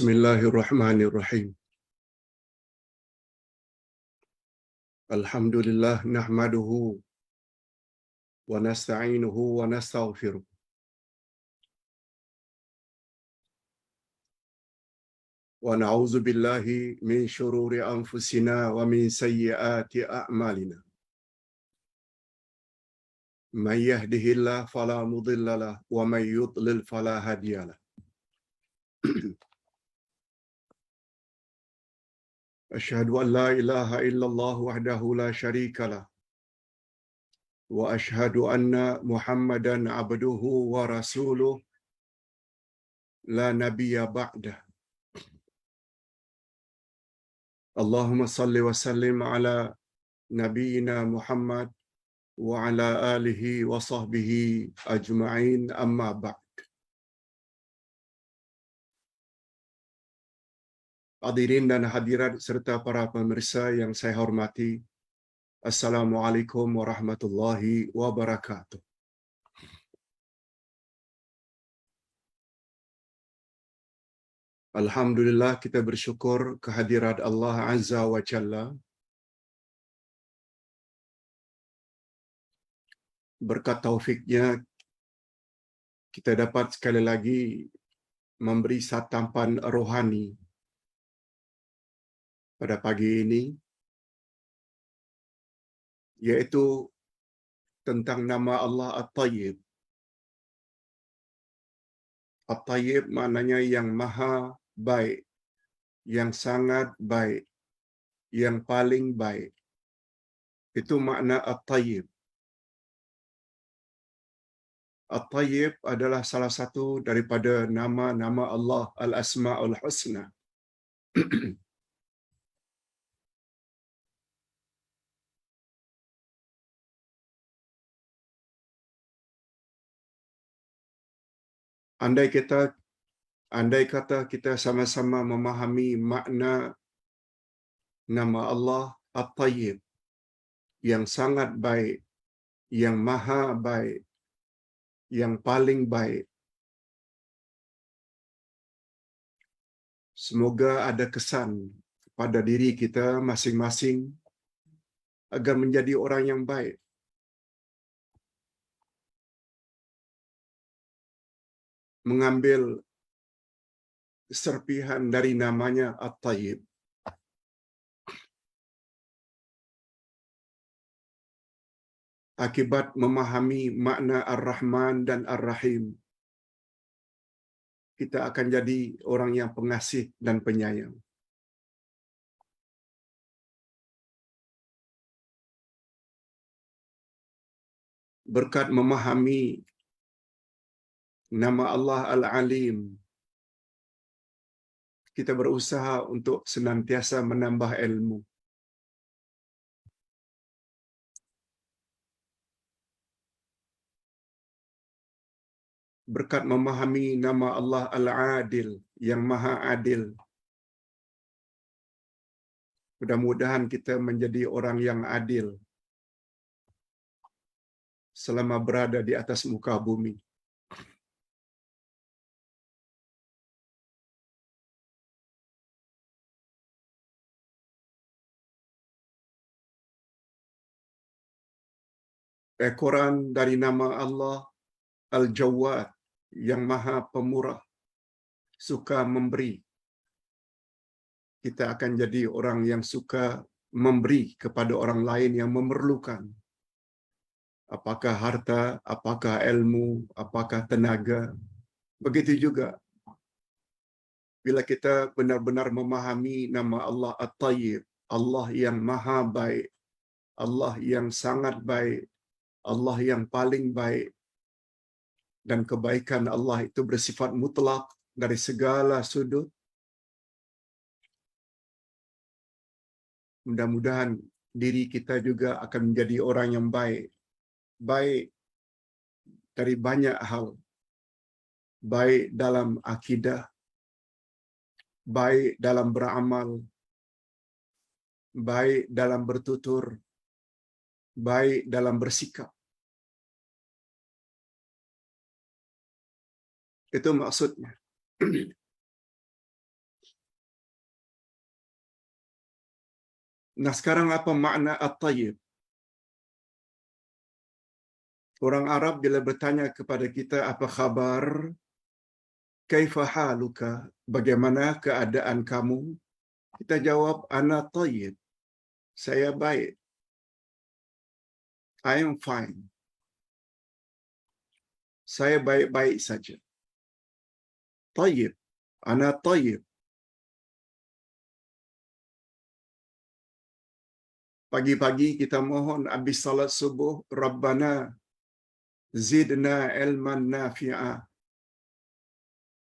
Bismillahirrahmanirrahim. Alhamdulillah nahmaduhu wa nasta'inuhu wa nastaghfiruh. Wa na'udzu billahi min shururi anfusina wa min sayyiati a'malina. Man yahdihillahu fala mudilla lahu wa man yudlil fala hadiya lahu. Asyhadu an la ilaha illallah wahdahu la syarika lah wa asyhadu anna Muhammadan abduhu wa rasuluh la nabiyya ba'dah. Allahumma salli wa sallim ala nabiyyina Muhammad wa ala alihi wa sahbihi ajma'in amma ba'd. Hadirin dan hadirat serta para pemirsa yang saya hormati, Assalamualaikum warahmatullahi wabarakatuh. Alhamdulillah, kita bersyukur kehadirat Allah Azza wa Jalla. Berkat taufiknya, kita dapat sekali lagi memberi santapan rohani pada pagi ini, yaitu tentang nama Allah At-Tayyib. At-Tayyib maknanya yang maha baik, yang sangat baik, yang paling baik. Itu makna At-Tayyib. At-Tayyib adalah salah satu daripada nama-nama Allah Al-Asma'ul Husna. Andai kata kita sama-sama memahami makna nama Allah At-Tayyib, yang sangat baik, yang maha baik, yang paling baik. Semoga ada kesan pada diri kita masing-masing agar menjadi orang yang baik. Mengambil serpihan dari namanya At-Tayyib. Akibat memahami makna Ar-Rahman dan Ar-Rahim, kita akan jadi orang yang pengasih dan penyayang. Berkat memahami nama Allah Al-Alim, kita berusaha untuk senantiasa menambah ilmu. Berkat memahami nama Allah Al-Adil, yang maha adil, mudah-mudahan kita menjadi orang yang adil selama berada di atas muka bumi. Ekoran dari nama Allah Al-Jawad, yang maha pemurah, suka memberi. Kita akan jadi orang yang suka memberi kepada orang lain yang memerlukan. Apakah harta, apakah ilmu, apakah tenaga. Begitu juga bila kita benar-benar memahami nama Allah At-Tayyib, Allah yang maha baik, Allah yang sangat baik, Allah yang paling baik, dan kebaikan Allah itu bersifat mutlak dari segala sudut. Mudah-mudahan diri kita juga akan menjadi orang yang baik. Baik dari banyak hal. Baik dalam akidah, baik dalam beramal, baik dalam bertutur, baik dalam bersikap. Itu maksudnya. Nah, sekarang apa makna at-tayyib? Orang Arab bila bertanya kepada kita apa khabar, kaifa haluka, bagaimana keadaan kamu? Kita jawab ana tayyib. Saya baik. I am fine. Saya baik-baik saja. Tayyib. Ana tayyib. Pagi-pagi kita mohon habis salat subuh, Rabbana zidna ilman nafi'a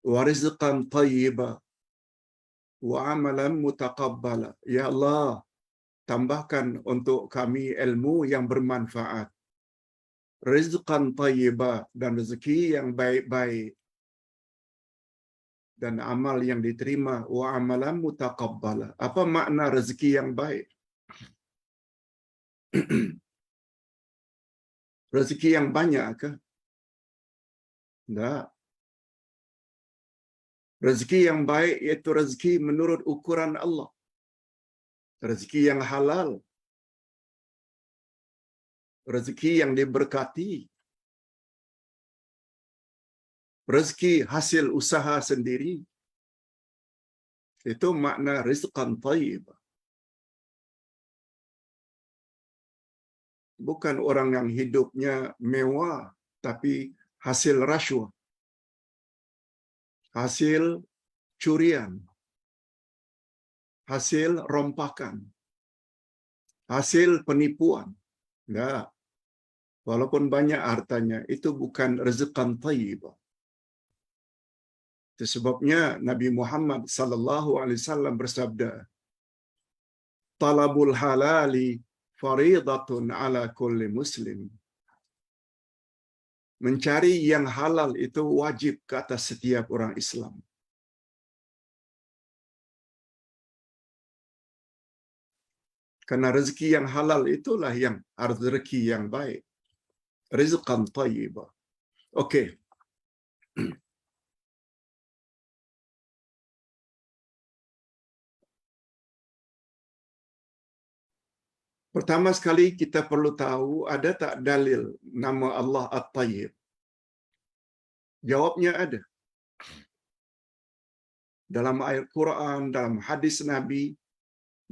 wa rizqan tayyiba wa amalan mutaqabbala. Ya Allah, tambahkan untuk kami ilmu yang bermanfaat, rizqan tayyiba, dan rezeki yang baik-baik, dan amal yang diterima, wa amalan mutaqabbala. Apa makna rezeki yang baik? Rezeki yang banyak ke? Tidak. Rezeki yang baik iaitu rezeki menurut ukuran Allah. Rezeki yang halal. Rezeki yang diberkati. Rezeki hasil usaha sendiri. Itu makna rizqan tayyib. Bukan orang yang hidupnya mewah, tapi hasil rasuah, hasil curian, hasil rompakan, hasil penipuan. Enggak. Walaupun banyak hartanya, itu bukan rizqan tayyib. Itu sebabnya Nabi Muhammad sallallahu alaihi wasallam bersabda, "Talabul halali faridatun ala kulli muslim." Mencari yang halal itu wajib ke atas setiap orang Islam. Karena rezeki yang halal itulah yang rezeki yang baik. Rizqan thayyibah. Okey. Pertama sekali kita perlu tahu ada tak dalil nama Allah At-Tayyib? Jawabnya ada. Dalam ayat Quran, dalam hadis Nabi,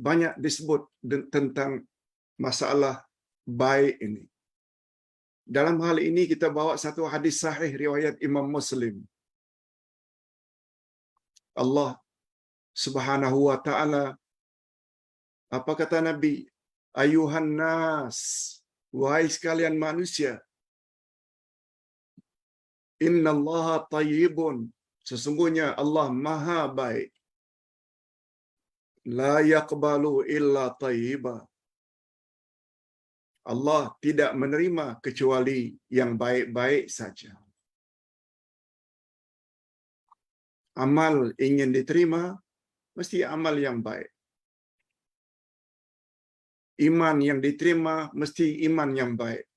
banyak disebut tentang masalah baik ini. Dalam hal ini kita bawa satu hadis sahih riwayat Imam Muslim. Allah Subhanahu wa taala, apa kata Nabi? Ayuhan nas, wahai sekalian manusia, innallaha tayyibun, sesungguhnya Allah maha baik. La yaqbalu illa tayyiba. Allah tidak menerima kecuali yang baik-baik saja. Amal ingin diterima, mesti amal yang baik. Iman yang diterima, mesti iman yang baik.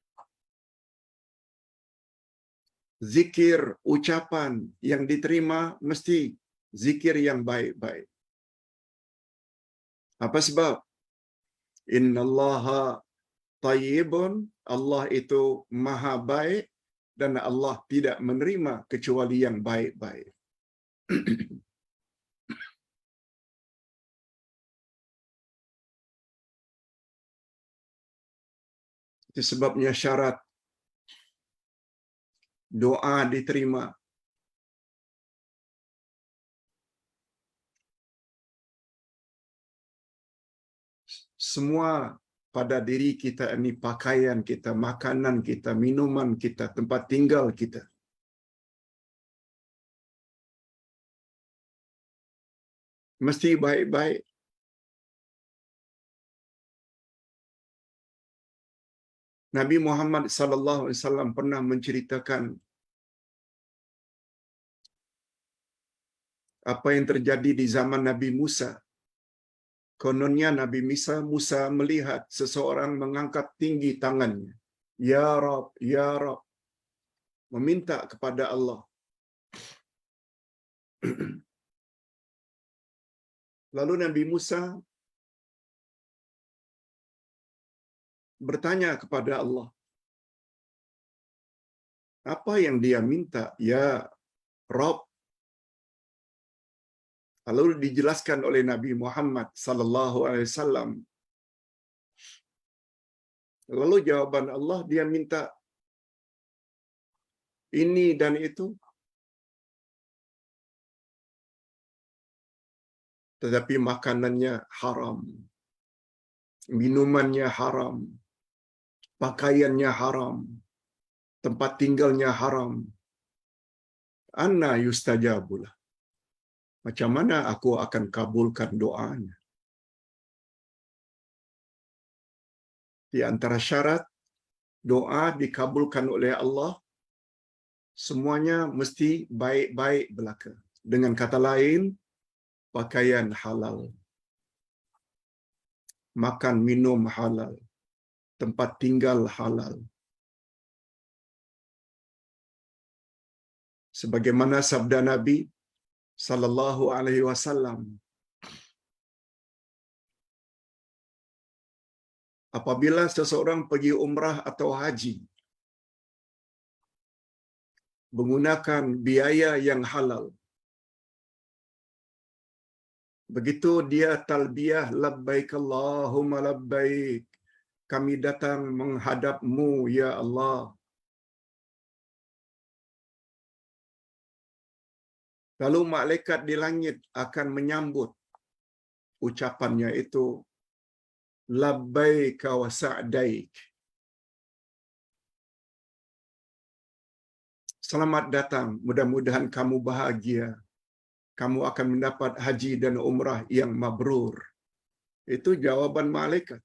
Zikir, ucapan yang diterima, mesti zikir yang baik-baik. Apa sebab? Innallaha tayyibun, Allah itu maha baik, dan Allah tidak menerima kecuali yang baik-baik. Itu sebabnya syarat doa diterima. Semua pada diri kita ini, pakaian kita, makanan kita, minuman kita, tempat tinggal kita, mesti baik-baik. Nabi Muhammad sallallahu alaihi wasallam pernah menceritakan apa yang terjadi di zaman Nabi Musa. Kononnya Nabi Musa melihat seseorang mengangkat tinggi tangannya. Ya Rab, Ya Rab. Meminta kepada Allah. Lalu Nabi Musa bertanya kepada Allah, apa yang dia minta? Ya Rabb. Lalu dijelaskan oleh Nabi Muhammad sallallahu alaihi wasallam. Lalu jawaban Allah, dia minta ini dan itu, tetapi makanannya haram, minumannya haram, pakaiannya haram, tempat tinggalnya haram. Anna yustajabulah. Macam mana aku akan kabulkan doanya? Di antara syarat doa dikabulkan oleh Allah, semuanya mesti baik-baik belaka. Dengan kata lain, pakaian halal, makan minum halal, tempat tinggal halal. Sebagaimana sabda Nabi sallallahu alaihi wasallam, apabila seseorang pergi umrah atau haji menggunakan biaya yang halal, begitu dia talbiyah labbaik Allahumma labbaik, kami datang menghadapmu ya Allah, lalu malaikat di langit akan menyambut ucapannya itu, labbaik wa sa'daik, selamat datang, mudah-mudahan kamu bahagia, kamu akan mendapat haji dan umrah yang mabrur. Itu jawaban malaikat.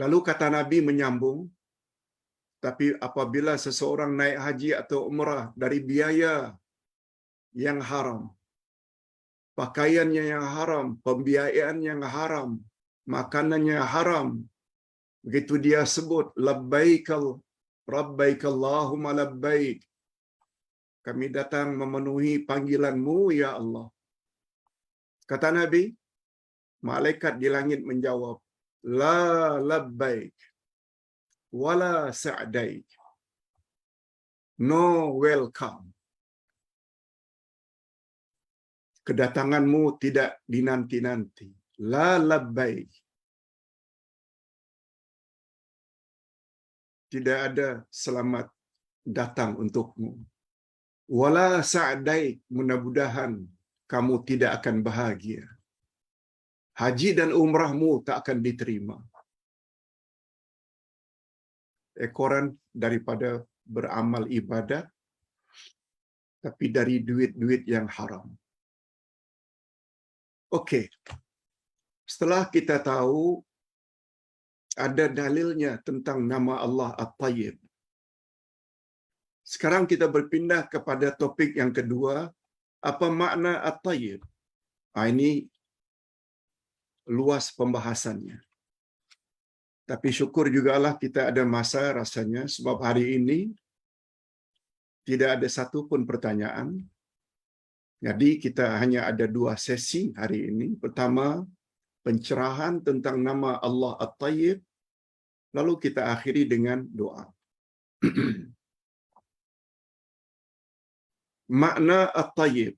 Lalu kata Nabi menyambung, tapi apabila seseorang naik haji atau umrah dari biaya yang haram, pakaiannya yang haram, pembiayaan yang haram, makanannya haram, begitu dia sebut labbaikal rabbaik Allahumma labbaik, kami datang memenuhi panggilanmu ya Allah. Kata Nabi, malaikat di langit menjawab, la labbaik wala sa'daik, no welcome. Kedatanganmu tidak dinanti-nanti. La labbaik. Tidak ada selamat datang untukmu. Wala sa'daik, mudah-mudahan kamu tidak akan bahagia. Haji dan umrahmu tak akan diterima. Ekoran daripada beramal ibadah, tapi dari duit-duit yang haram. Okey. Setelah kita tahu ada dalilnya tentang nama Allah At-Tayyib, sekarang kita berpindah kepada topik yang kedua, apa makna At-Tayyib? Ini luas pembahasannya. Tapi syukur jugalah kita ada masa rasanya, sebab hari ini tidak ada satu pun pertanyaan. Jadi kita hanya ada 2 sesi hari ini. Pertama, pencerahan tentang nama Allah At-Tayyib, lalu kita akhiri dengan doa. Makna At-Tayyib.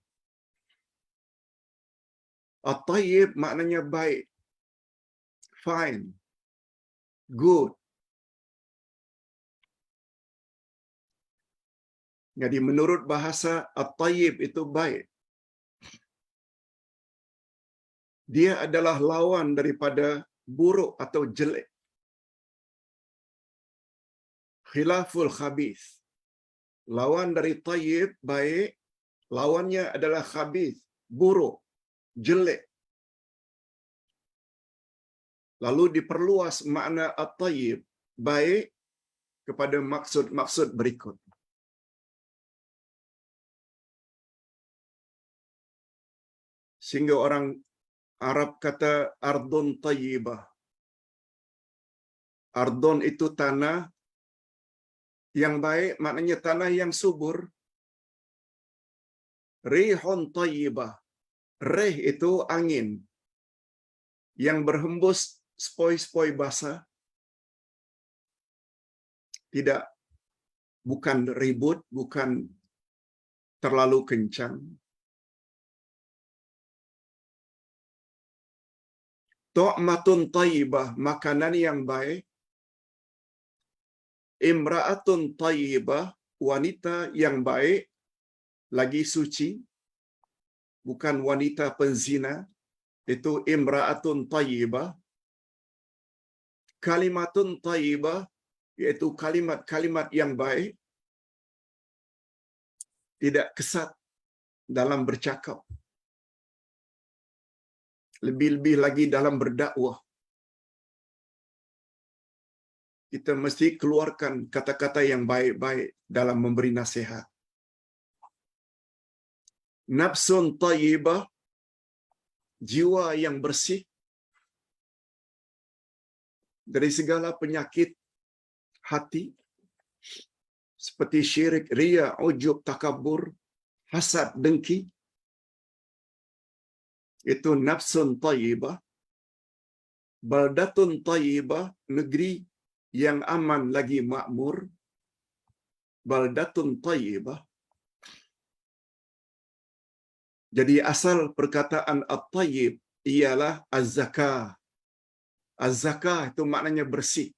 At-Tayyib maknanya baik, fine, good. Jadi menurut bahasa At-Tayyib itu baik. Dia adalah lawan daripada buruk atau jelek. Khilaful khabith. Lawan dari tayyib, baik. Lawannya adalah khabith, buruk, jelek. Lalu diperluas makna at-tayyib, baik, kepada maksud-maksud berikut. Sehingga orang Arab kata ardun tayyibah. Ardun itu tanah yang baik, maknanya tanah yang subur. Rihun tayyibah. Rih itu angin. yang berhembus spoi-spoi basah, tidak, bukan ribut, bukan terlalu kencang. Tu'matun tayyibah, makanan yang baik. Imra'atun tayyibah, wanita yang baik, lagi suci, bukan wanita penzina, itu imra'atun tayyibah. Kalimatun tayyibah, yaitu kalimat-kalimat yang baik, tidak kesat dalam bercakap. Lebih-lebih lagi dalam berdakwah. Kita mesti keluarkan kata-kata yang baik-baik dalam memberi nasihat. Nafsun tayyibah, jiwa yang bersih dari segala penyakit hati, seperti syirik, riya, ujub, takabur, hasad, dengki. Itu nafsun tayyibah. Baldatun tayyibah, negeri yang aman lagi makmur. Baldatun tayyibah. Jadi asal perkataan at-tayyib ialah az-zakah. Az-zakah itu maknanya bersih.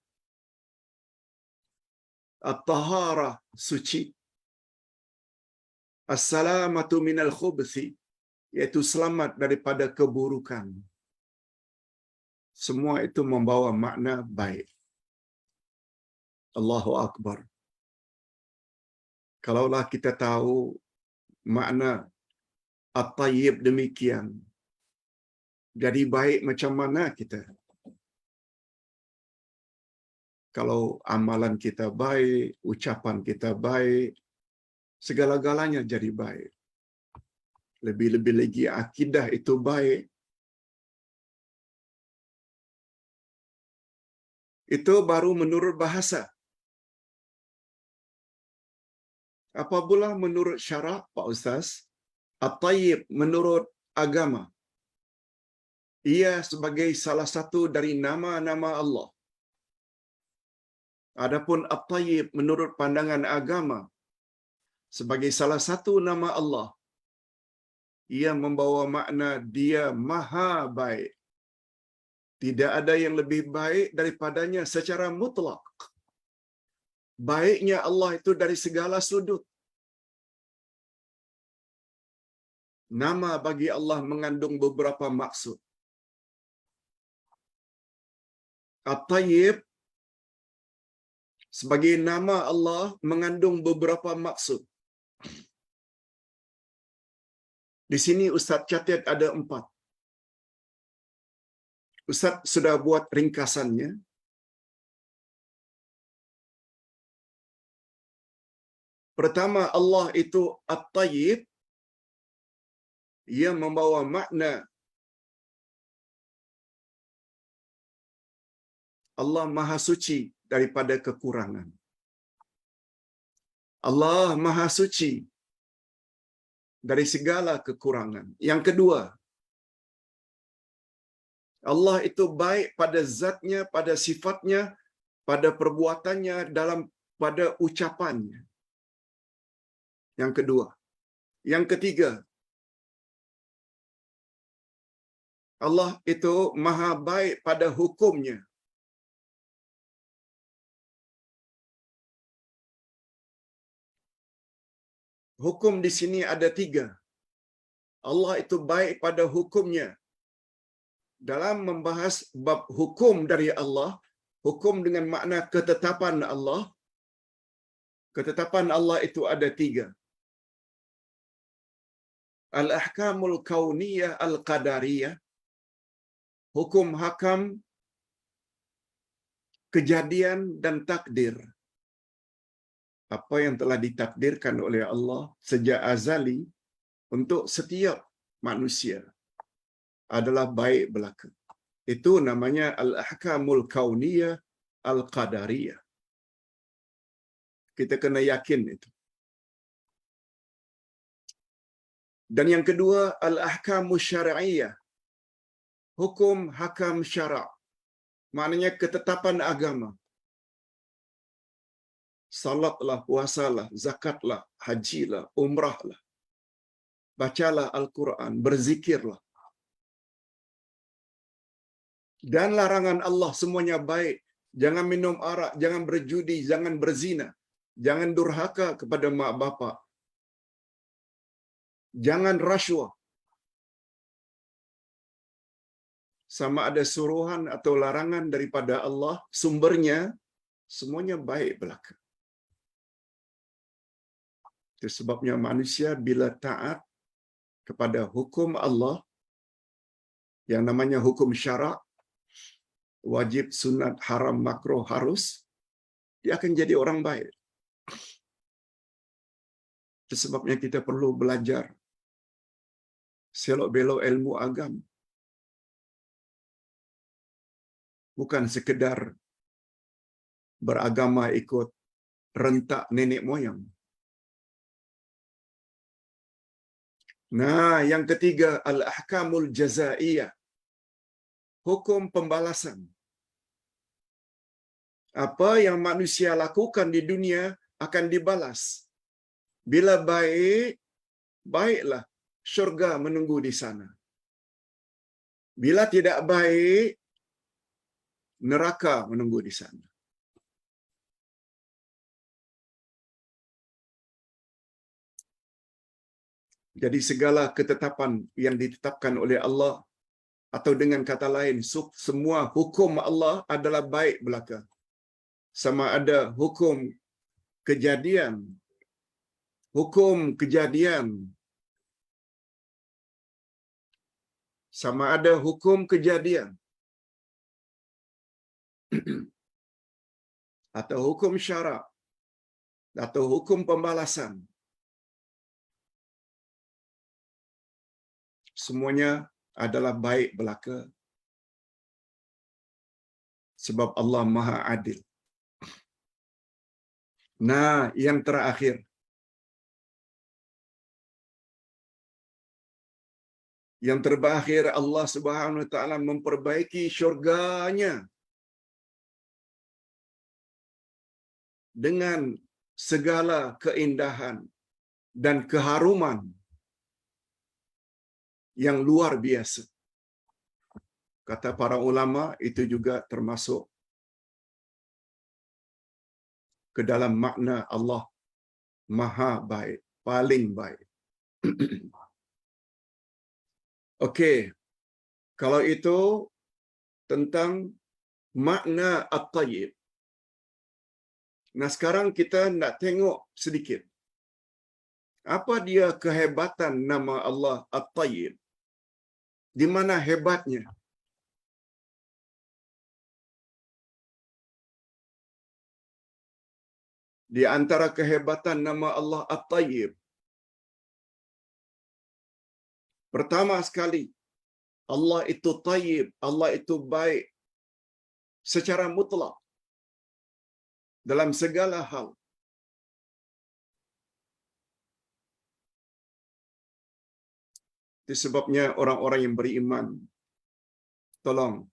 At-taharah, suci. As-salamatu minal khubthi, iaitu selamat daripada keburukan. Semua itu membawa makna baik. Allahu Akbar. Kalaulah kita tahu makna at-tayyib demikian, jadi baik macam mana kita? Kalau amalan kita baik, ucapan kita baik, segala-galanya jadi baik. Lebih-lebih lagi akidah itu baik. Itu baru menurut bahasa. Apa pula menurut syarak, Pak Ustaz? At-tayyib menurut agama, ia sebagai salah satu dari nama-nama Allah. Adapun at-tayyib menurut pandangan agama sebagai salah satu nama Allah, ia membawa makna dia maha baik. Tidak ada yang lebih baik daripadanya secara mutlak. Baiknya Allah itu dari segala sudut. Nama bagi Allah mengandung beberapa maksud. At-tayyib sebagai nama Allah mengandung beberapa maksud. Di sini Ustaz catat ada 4. Ustaz sudah buat ringkasannya. Pertama, Allah itu At-tayyib. Ia membawa makna Allah Maha Suci daripada kekurangan. Allah Maha Suci dari segala kekurangan. Yang kedua, Allah itu baik pada zatnya, pada sifatnya, pada perbuatannya, pada ucapannya. Yang kedua. Yang ketiga, Allah itu maha baik pada hukumnya. Hukum di sini ada 3. Allah itu baik pada hukumnya. Dalam membahas bab hukum dari Allah, hukum dengan makna ketetapan Allah, ketetapan Allah itu ada 3. Al-ahkamul kauniyah al-qadariyah, hukum hakam kejadian dan takdir. Apa yang telah ditakdirkan oleh Allah sejak azali untuk setiap manusia adalah baik belaka. Itu namanya al-ahkamul kauniyah al-qadariyah. Kita kena yakin itu. Dan yang kedua, al-ahkamus syar'iyyah, hukum hakam syarak. Maknanya ketetapan agama. Salatlah, puasalah, zakatlah, hajilah, umrahlah. Bacalah Al-Quran, berzikirlah. Dan larangan Allah semuanya baik. Jangan minum arak, jangan berjudi, jangan berzina. Jangan durhaka kepada mak bapak. Jangan rasuah. Sama ada suruhan atau larangan daripada Allah, sumbernya semuanya baik belaka. Itu sebabnya manusia bila taat kepada hukum Allah, yang namanya hukum syarak, wajib, sunat, haram, makruh, harus, dia akan jadi orang baik. Itu sebabnya kita perlu belajar selok-belok ilmu agama. Bukan sekedar beragama ikut rentak nenek moyang. Nah, yang ketiga, al-ahkamul jazaiyah. Hukum pembalasan. Apa yang manusia lakukan di dunia akan dibalas. Bila baik, baiklah, syurga menunggu di sana. Bila tidak baik, neraka menunggu di sana. Jadi segala ketetapan yang ditetapkan oleh Allah, atau dengan kata lain, semua hukum Allah adalah baik belaka. Sama ada hukum kejadian, sama ada hukum kejadian, atau hukum syarak, atau hukum pembalasan. Semuanya adalah baik belaka. Sebab Allah Maha Adil. Nah, yang terakhir, Allah Subhanahu wa taala memperbaiki syurganya dengan segala keindahan dan keharuman yang luar biasa. Kata para ulama, itu juga termasuk ke dalam makna Allah Maha baik, paling baik. Okey, kalau itu tentang makna at-tayyib. Nah, sekarang kita nak tengok sedikit. Apa dia kehebatan nama Allah at-tayyib? Di mana hebatnya? Di antara kehebatan nama Allah at-tayyib, pertama sekali, Allah itu tayyib, Allah itu baik secara mutlak dalam segala hal. Itu sebabnya orang-orang yang beriman, tolong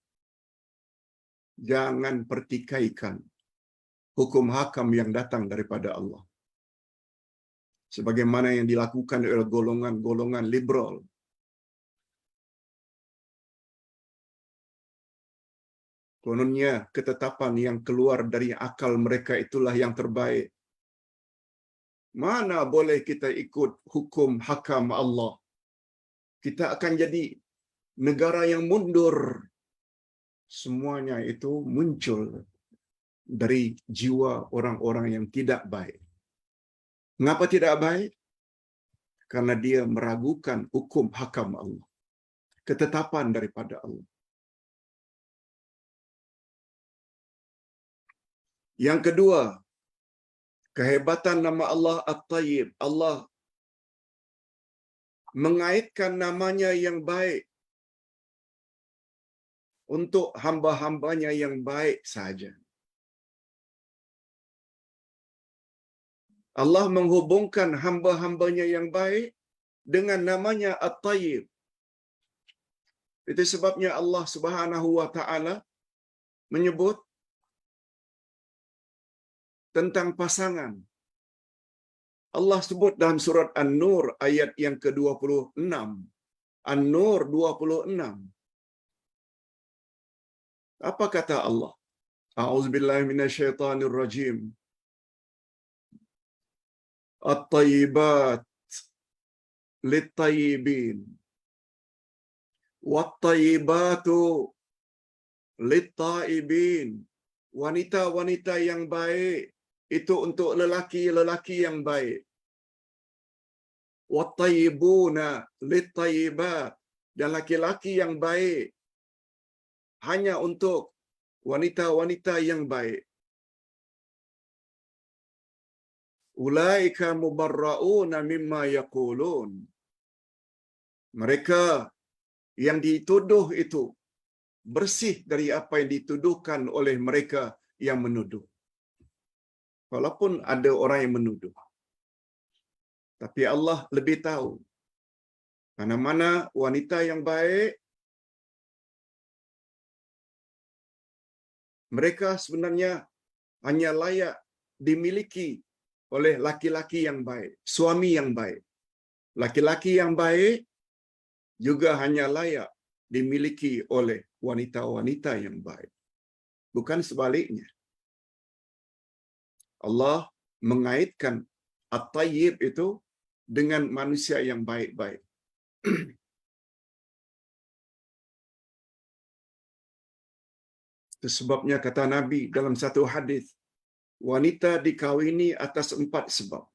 jangan pertikaikan hukum hakam yang datang daripada Allah. Sebagaimana yang dilakukan oleh golongan-golongan liberal. Kononnya ketetapan yang keluar dari akal mereka itulah yang terbaik. Mana boleh kita ikut hukum hakam Allah? Kita akan jadi negara yang mundur. Semuanya itu muncul dari jiwa orang-orang yang tidak baik. Mengapa tidak baik? Karena dia meragukan hukum hakam Allah. Ketetapan daripada Allah. Yang kedua, kehebatan nama Allah At-Tayyib. Allah mengaitkan namanya yang baik untuk hamba-hambanya yang baik saja. Allah menghubungkan hamba-hambanya yang baik dengan namanya At-Tayyib. Itu sebabnya Allah Subhanahu wa taala menyebut tentang pasangan. Allah sebut dalam surat An-Nur ayat yang ke-26. An-Nur 26. Apa kata Allah? A'udzubillahi minasyaitonir rajim. At-tayyibat lit-tayyibin wat-tayyibatu lit-taibin. Wanita-wanita yang baik itu untuk lelaki-lelaki yang baik. Wat-tayyibuna lit-tayyibat, dan laki-laki yang baik hanya untuk wanita-wanita yang baik. Ulaika mubarrauna mimma yaqulun. Mereka yang dituduh itu bersih dari apa yang dituduhkan oleh mereka yang menuduh. Walaupun ada orang yang menuduh, tapi Allah lebih tahu mana-mana wanita yang baik. Mereka sebenarnya hanya layak dimiliki oleh laki-laki yang baik, suami yang baik. Laki-laki yang baik juga hanya layak dimiliki oleh wanita-wanita yang baik. Bukan sebaliknya. Allah mengaitkan at-tayyib itu dengan manusia yang baik-baik. Itu sebabnya kata Nabi dalam satu hadis, wanita dikawini atas 4 sebab.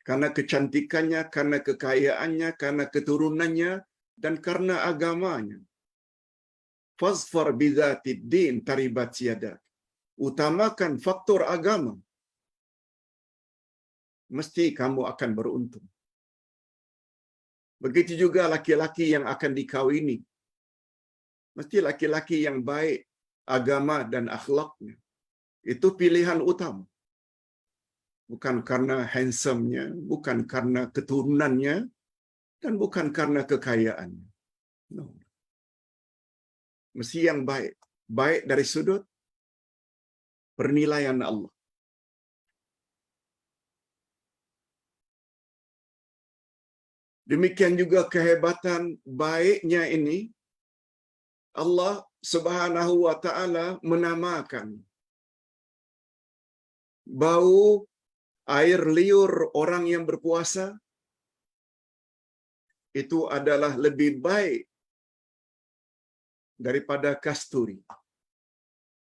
Karena kecantikannya, karena kekayaannya, karena keturunannya, dan karena agamanya. Fazfar bidzatid din taribat yadak. Utamakan faktor agama. Mesti kamu akan beruntung. Begitu juga laki-laki yang akan dikawini. Mesti laki-laki yang baik agama dan akhlaknya. Itu pilihan utama. Bukan karena handsome-nya, bukan karena keturunannya, dan bukan karena kekayaannya. No. Mesti yang baik. Baik dari sudut penilaian Allah. Demikian juga kehebatan baiknya ini, Allah Subhanahu wa taala menamakan bau air liur orang yang berpuasa itu adalah lebih baik daripada kasturi.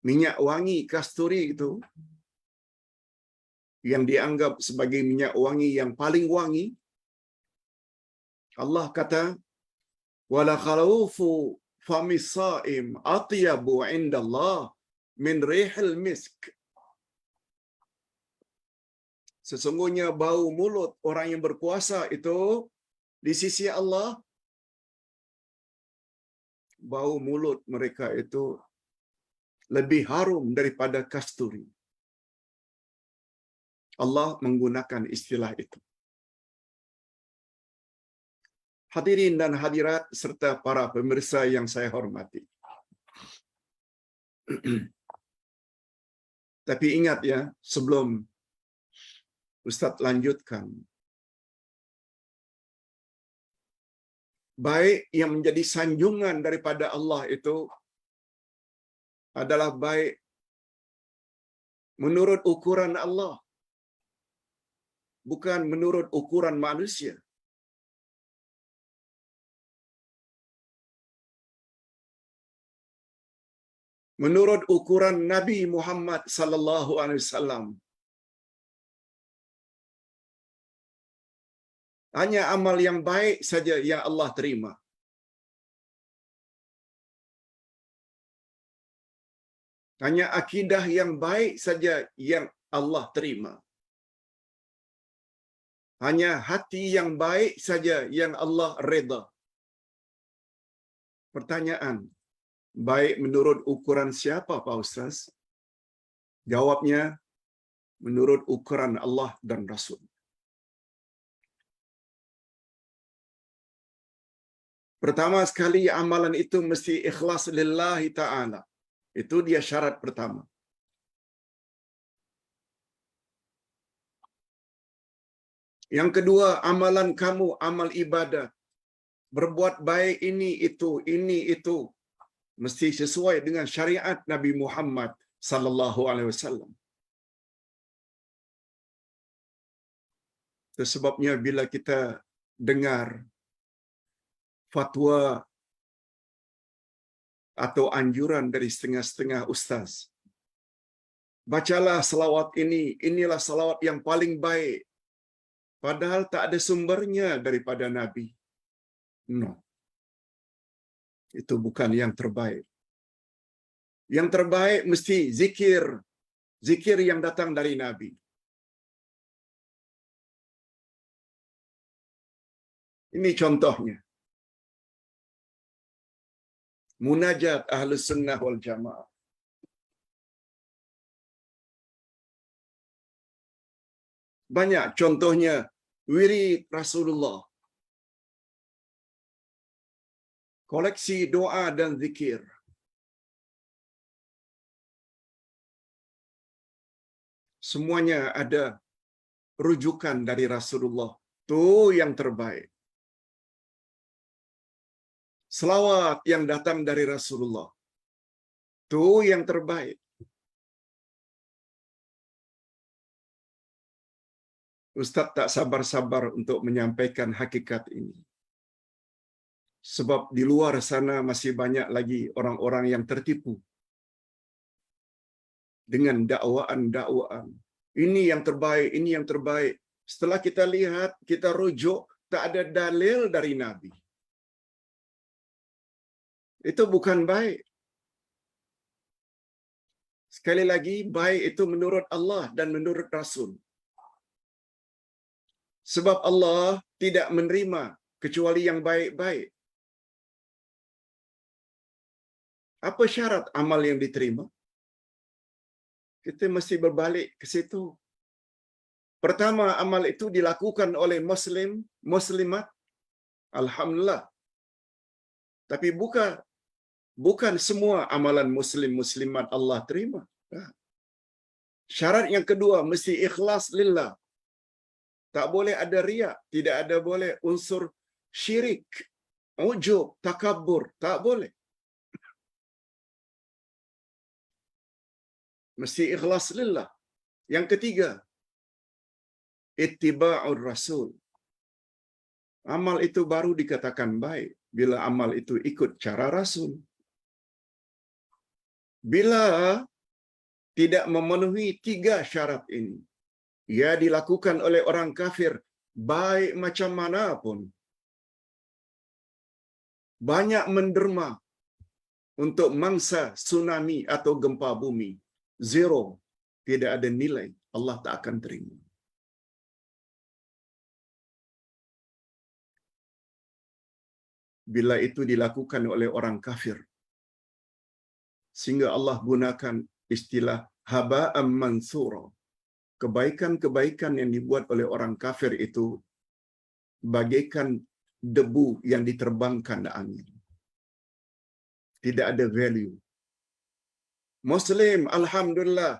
Minyak wangi kasturi itu yang dianggap sebagai minyak wangi yang paling wangi, Allah kata wala khalufu famis saim atyabu indallah min rihil misk. Sesungguhnya bau mulut orang yang berpuasa itu di sisi Allah, bau mulut mereka itu lebih harum daripada kasturi. Allah menggunakan istilah itu. Hadirin dan hadirat serta para pemirsa yang saya hormati. Tapi ingat ya, sebelum Ustaz lanjutkan, baik yang menjadi sanjungan daripada Allah itu adalah baik menurut ukuran Allah, bukan menurut ukuran manusia. Menurut ukuran Nabi Muhammad sallallahu alaihi wasallam, hanya amal yang baik saja yang Allah terima. Hanya akidah yang baik saja yang Allah terima. Hanya hati yang baik saja yang Allah redha. Pertanyaan, baik menurut ukuran siapa Pak Ustaz? Jawabnya, menurut ukuran Allah dan Rasul. Pertama sekali amalan itu mesti ikhlas lillahi ta'ala. Itu dia syarat pertama. Yang kedua, amalan kamu amal ibadah. Berbuat baik ini itu mesti sesuai dengan syariat Nabi Muhammad sallallahu alaihi wasallam. Itu sebabnya bila kita dengar fatwa atau anjuran dari setengah-setengah ustaz, bacalah selawat ini, inilah selawat yang paling baik. Padahal tak ada sumbernya daripada Nabi. No. Itu bukan yang terbaik. Yang terbaik mesti zikir. Zikir yang datang dari Nabi. Ini contohnya. Munajat Ahlus Sunnah wal Jamaah. Banyak contohnya wirid Rasulullah. Koleksi doa dan zikir. Semuanya ada rujukan dari Rasulullah. Itu yang terbaik. Selawat yang datang dari Rasulullah. Itu yang terbaik. Ustaz tak sabar-sabar untuk menyampaikan hakikat ini. Sebab di luar sana masih banyak lagi orang-orang yang tertipu dengan dakwaan-dakwaan. Ini yang terbaik, ini yang terbaik. Setelah kita lihat, kita rujuk, tak ada dalil dari Nabi. Itu bukan baik. Sekali lagi, baik itu menurut Allah dan menurut Rasul. Sebab Allah tidak menerima kecuali yang baik-baik. Apa syarat amal yang diterima? Kita mesti berbalik ke situ. Pertama, amal itu dilakukan oleh Muslim, Muslimat. Alhamdulillah. Tapi bukan semua amalan Muslim, Muslimat Allah terima. Syarat yang kedua, mesti ikhlas lillah. Tak boleh ada riak, tidak ada boleh unsur syirik, ujub, takabur, tak boleh. Mesti ikhlas lillah. Yang ketiga, ittiba'ur rasul. Amal itu baru dikatakan baik bila amal itu ikut cara Rasul. Bila tidak memenuhi tiga syarat ini, ia dilakukan oleh orang kafir, baik macam mana pun. Banyak menderma untuk mangsa tsunami atau gempa bumi. Zero. Tidak ada nilai. Allah tak akan terima. Bila itu dilakukan oleh orang kafir. Sehingga Allah gunakan istilah haba'am mansura. Kebaikan-kebaikan yang dibuat oleh orang kafir itu bagaikan debu yang diterbangkan angin. Tidak ada value. Muslim, alhamdulillah.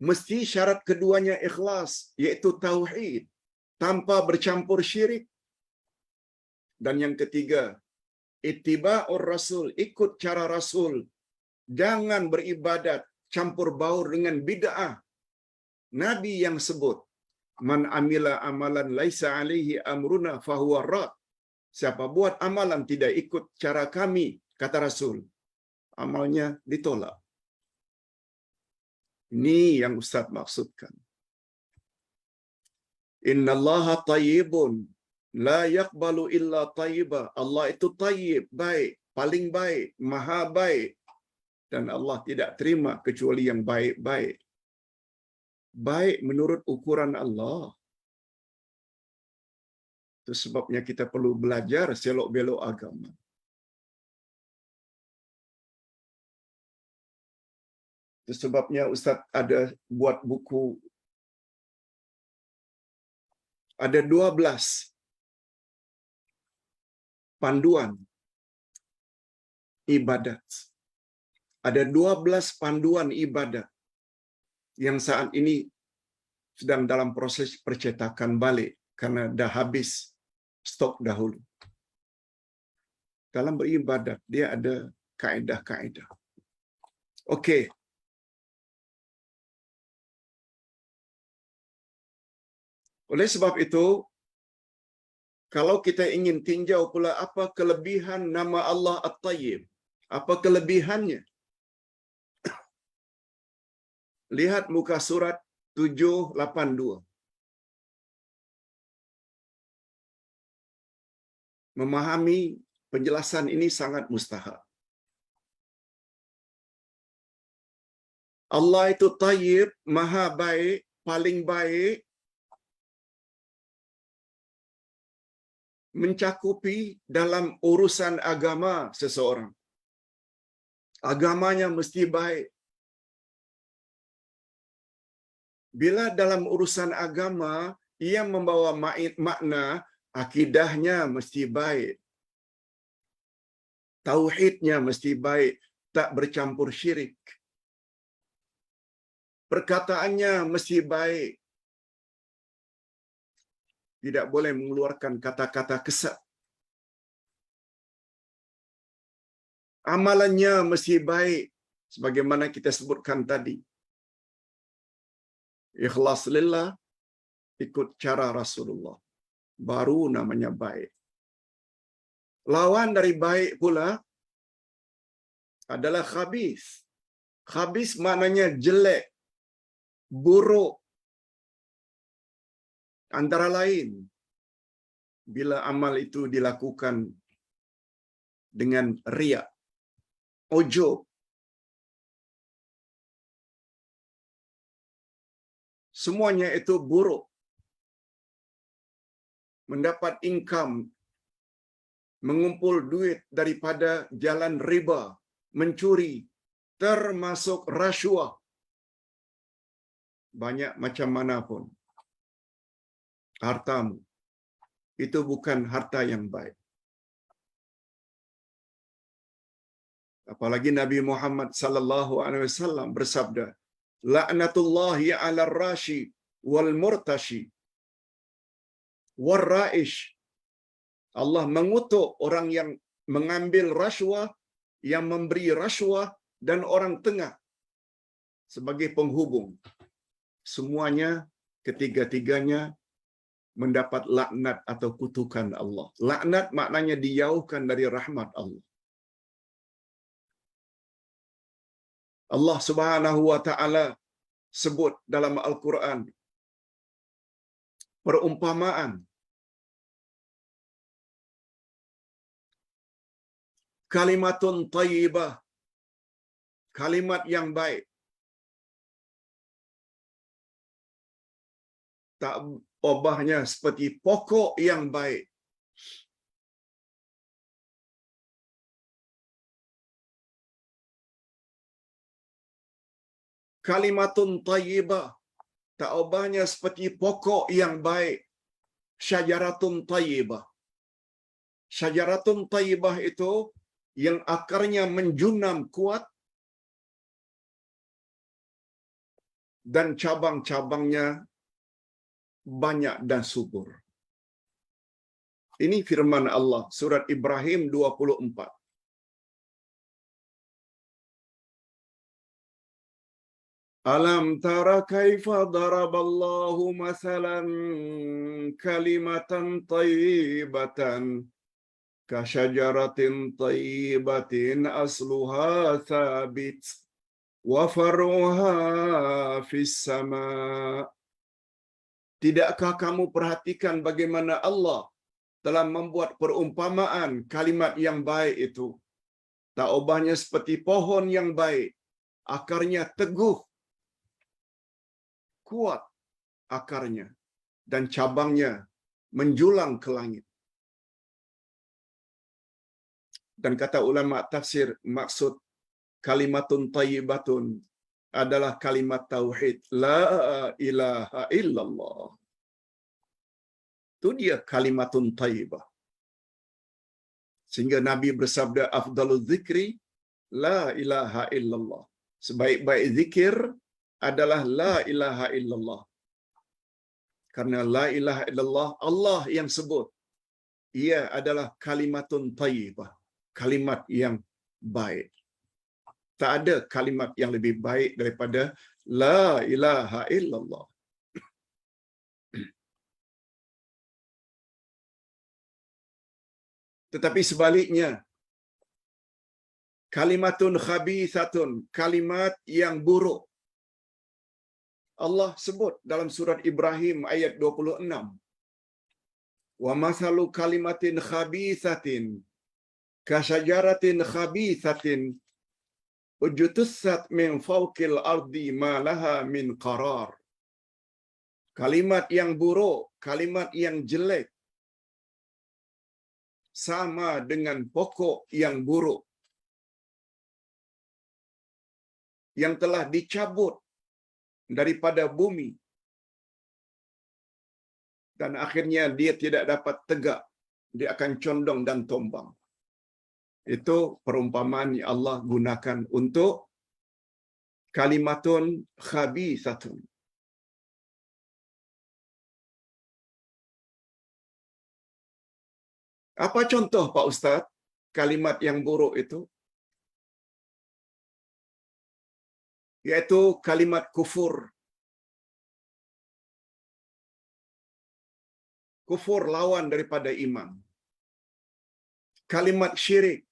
Mesti syarat keduanya ikhlas, yaitu tauhid, tanpa bercampur syirik. Dan yang ketiga, ittiba'ur rasul, ikut cara Rasul. Jangan beribadat campur baur dengan bid'ah. Nabi yang sebut, man amila amalan laisa alaihi amruna fahuwa rad. Siapa buat amalan tidak ikut cara kami, kata Rasul, amalnya ditolak. Ini yang Ustaz maksudkan. Innallaha tayyibun la yaqbalu illa tayyiba. Allah itu tayyib, baik, paling baik, maha baik. Dan Allah tidak terima kecuali yang baik-baik. Baik menurut ukuran Allah. Itu sebabnya kita perlu belajar selok-belok agama. Itu sebabnya Ustaz ada buat buku. Ada 12 panduan ibadat. Ada 12 panduan ibadat yang saat ini sedang dalam proses percetakan balik karena dah habis stok dahulu. Dalam beribadat, dia ada kaedah-kaedah. Okey. Oleh sebab itu, kalau kita ingin tinjau pula apa kelebihan nama Allah At-Tayyib, apa kelebihannya? Lihat muka surat 782. Memahami penjelasan ini sangat mustahak. Allah itu Tayyib, maha baik, paling baik, mencakupi dalam urusan agama seseorang. Agamanya mesti baik. Bila dalam urusan agama, ia membawa makna akidahnya mesti baik. Tauhidnya mesti baik, tak bercampur syirik. Perkataannya mesti baik. Tidak boleh mengeluarkan kata-kata kesat. Amalannya mesti baik sebagaimana kita sebutkan tadi. Ikhlas lillah, ikut cara Rasulullah. Baru namanya baik. Lawan dari baik pula adalah khabis. Khabis maknanya jelek, buruk. Antara lain, bila amal itu dilakukan dengan riya, ujub, semuanya itu buruk. Mendapat income, mengumpul duit daripada jalan riba, mencuri, termasuk rasuah. Banyak macam mana pun. Hartamu, itu bukan harta yang baik. Apalagi Nabi Muhammad sallallahu alaihi wasallam bersabda, "La'natullahi 'alal rashi wal murtashi war ra'ish." Allah mengutuk orang yang mengambil rasuah, yang memberi rasuah, dan orang tengah sebagai penghubung. Semuanya, ketiga-tiganya mendapat laknat atau kutukan Allah. Laknat maknanya dijauhkan dari rahmat Allah. Allah Subhanahu wa taala sebut dalam Al-Quran perumpamaan kalimatun thayyibah, kalimat yang baik, tak obahnya seperti pokok yang baik. Kalimatun thayyibah, tak obahnya seperti pokok yang baik. Syajaratun thayyibah. Syajaratun thayyibah itu yang akarnya menjunam kuat dan cabang-cabangnya banyak dan subur. Ini firman Allah, surat Ibrahim 24. Alam tara kaifa daraballahu masalan kalimatan thayyibatan kasyajaratin thayyibatin asluha thabit wa faruha fis sama. Tidakkah kamu perhatikan bagaimana Allah telah membuat perumpamaan kalimat yang baik itu? Tak ubahnya seperti pohon yang baik, akarnya teguh, kuat akarnya, dan cabangnya menjulang ke langit. Dan kata ulama tafsir, maksud kalimatun thayyibatun adalah kalimat tauhid, la ilaha illallah. Itu dia kalimatun thayyibah. Sehingga Nabi bersabda, afdalul zikri la ilaha illallah. Sebaik-baik zikir adalah la ilaha illallah. Karena la ilaha illallah Allah yang sebut. Ia adalah kalimatun thayyibah, kalimat yang baik. Tak ada kalimat yang lebih baik daripada la ilaha illallah. Tetapi sebaliknya, kalimatun khabithatun, kalimat yang buruk. Allah sebut dalam surat Ibrahim ayat 26. Wa mathalu kalimatin khabithatin kasyajaratin khabithatin ujtussat min fawqil ardi ma laha min qarar. Kalimat yang buruk, kalimat yang jelek sama dengan pokok yang buruk yang telah dicabut daripada bumi dan akhirnya dia tidak dapat tegak, dia akan condong dan tombang. Itu perumpamaan yang Allah gunakan untuk kalimatun khabithatun. Apa contoh Pak Ustaz kalimat yang buruk itu? Yaitu kalimat kufur. Kufur lawan daripada iman. Kalimat syirik.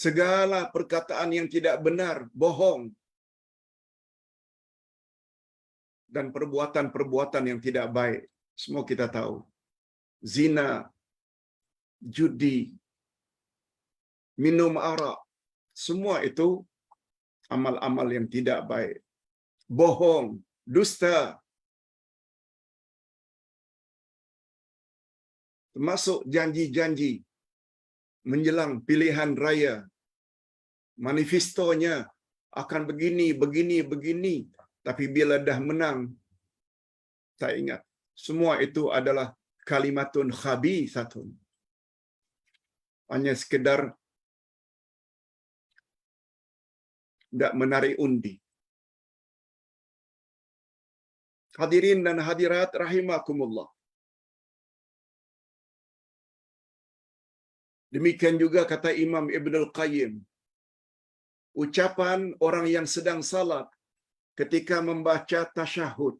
Segala perkataan yang tidak benar, bohong. Dan perbuatan-perbuatan yang tidak baik. Semua kita tahu. Zina, judi, minum arak. Semua itu amal-amal yang tidak baik. Bohong, dusta. Termasuk janji-janji menjelang pilihan raya. Manifestonya akan begini, begini, begini. Tapi bila dah menang, tak ingat. Semua itu adalah kalimatun khabithatun. Hanya sekedar tidak menarik undi. Hadirin dan hadirat rahimakumullah. Demikian juga kata Imam Ibnul Qayyim. Ucapan orang yang sedang salat ketika membaca tasyahud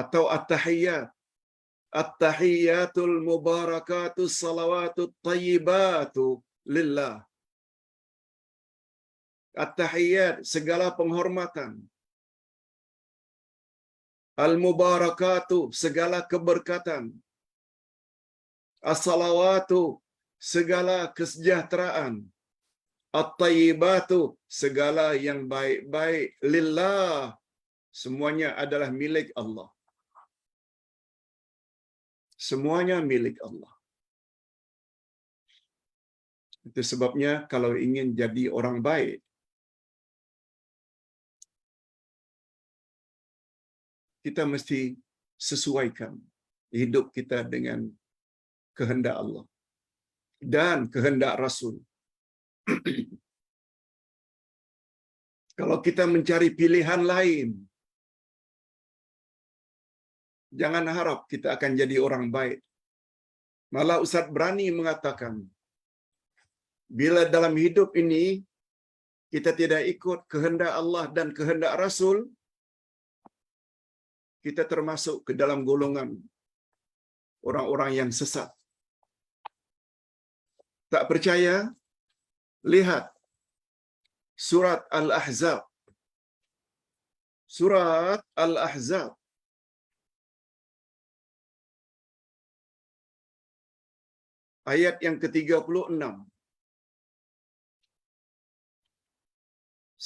atau at-tahiyyat. At-tahiyyatul mubarakatus salawatut tayyibatu lillah. At-tahiyyat, segala penghormatan. Al-mubarakatu, segala keberkatan. As-salawatu, segala kesejahteraan. At-tayyibatu, segala yang baik-baik. Lillah, semuanya adalah milik Allah. Semuanya milik Allah. Itu sebabnya kalau ingin jadi orang baik, kita mesti sesuaikan hidup kita dengan kehendak Allah dan kehendak Rasul. Kalau kita mencari pilihan lain, jangan harap kita akan jadi orang baik. Malah Ustaz berani mengatakan, bila dalam hidup ini kita tidak ikut kehendak Allah dan kehendak Rasul, kita termasuk ke dalam golongan orang-orang yang sesat. Tak percaya? Lihat surat Al-Ahzab. Surat Al-Ahzab. Ayat yang ke-36.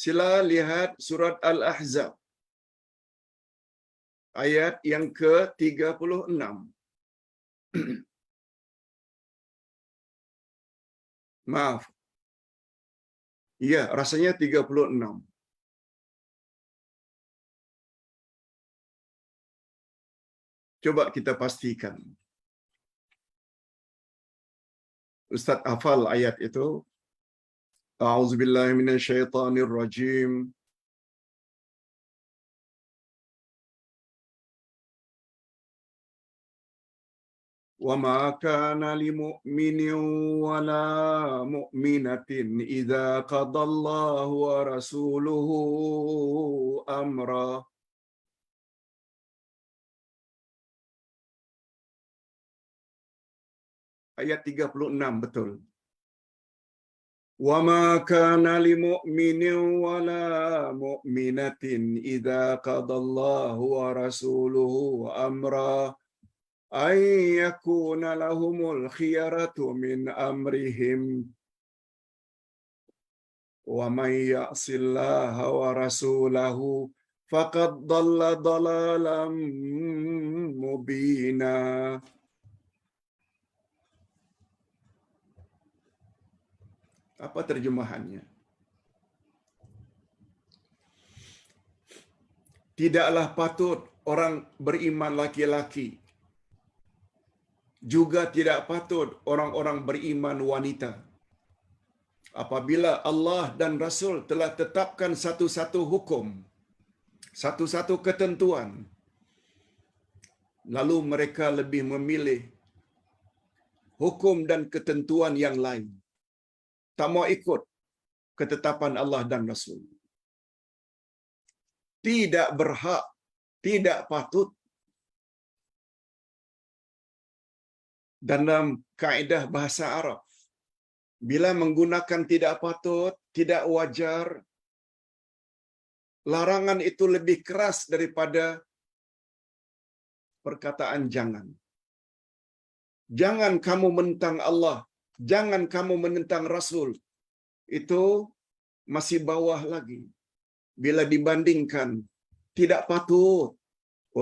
Sila lihat surat Al-Ahzab. Ayat yang ke-36. Maaf. Ya, rasanya 36. Coba kita pastikan. Ustaz hafal ayat itu. A'udzubillahi minasyaitonirrajim. وَمَا كَانَ لِمُؤْمِنٍ وَلَا مُؤْمِنَةٍ إِذَا قَضَى اللَّهُ وَرَسُولُهُ أَمْرًا. Ayat 36 betul. وَمَا كَانَ لِمُؤْمِنٍ وَلَا مُؤْمِنَةٍ إِذَا قَضَى اللَّهُ وَرَسُولُهُ أَمْرًا أَن يَكُونَ لَهُمُ الْخِيَرَةُ مِنْ أَمْرِهِمْ وَمَن يَعْصِ اللَّهَ وَرَسُولَهُ فَقَدْ ضَلَّ ضَلَالًا مُبِينًا. Apa terjemahannya? Tidaklah patut orang beriman laki-laki, juga tidak patut orang-orang beriman wanita, apabila Allah dan Rasul telah tetapkan satu-satu hukum, satu-satu ketentuan, lalu mereka lebih memilih hukum dan ketentuan yang lain, tak mau ikut ketetapan Allah dan Rasul. Tidak berhak, tidak patut. Dalam kaedah bahasa Arab, bila menggunakan tidak patut, tidak wajar, larangan itu lebih keras daripada perkataan jangan. Jangan kamu menentang Allah, jangan kamu menentang Rasul. Itu masih bawah lagi. Bila dibandingkan tidak patut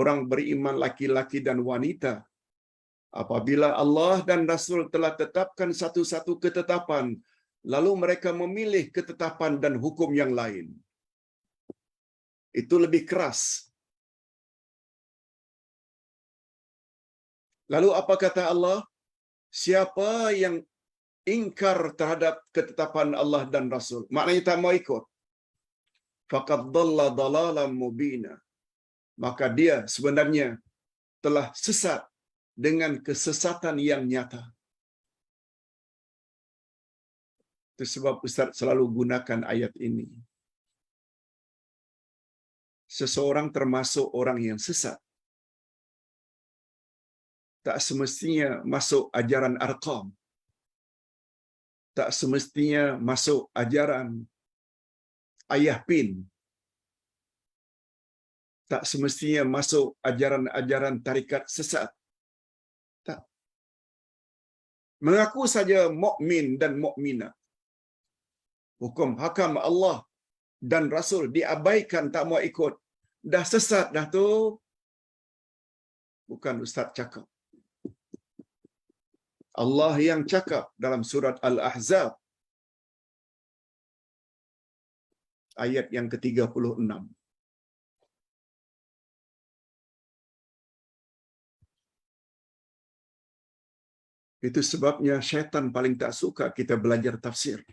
orang beriman laki-laki dan wanita, apabila Allah dan Rasul telah tetapkan satu-satu ketetapan, lalu mereka memilih ketetapan dan hukum yang lain. Itu lebih keras. Lalu apa kata Allah? Siapa yang ingkar terhadap ketetapan Allah dan Rasul, maknanya tak mau ikut, faqad dhalla dhalalan mubina, maka dia sebenarnya telah sesat dengan kesesatan yang nyata. Itu sebab Ustaz selalu gunakan ayat ini. Seseorang termasuk orang yang sesat, tak semestinya masuk ajaran Arqam, tak semestinya masuk ajaran Ayah Pin, tak semestinya masuk ajaran-ajaran tarikat sesat. Tak. Mengaku saja mukmin dan mukminah, hukum hakam Allah dan Rasul diabaikan, tak mau ikut, dah sesat dah tu. Bukan Ustaz cakap, Allah yang cakap dalam surat Al-Ahzab ayat yang ke-36. Itu sebabnya syaitan paling tak suka kita belajar tafsir.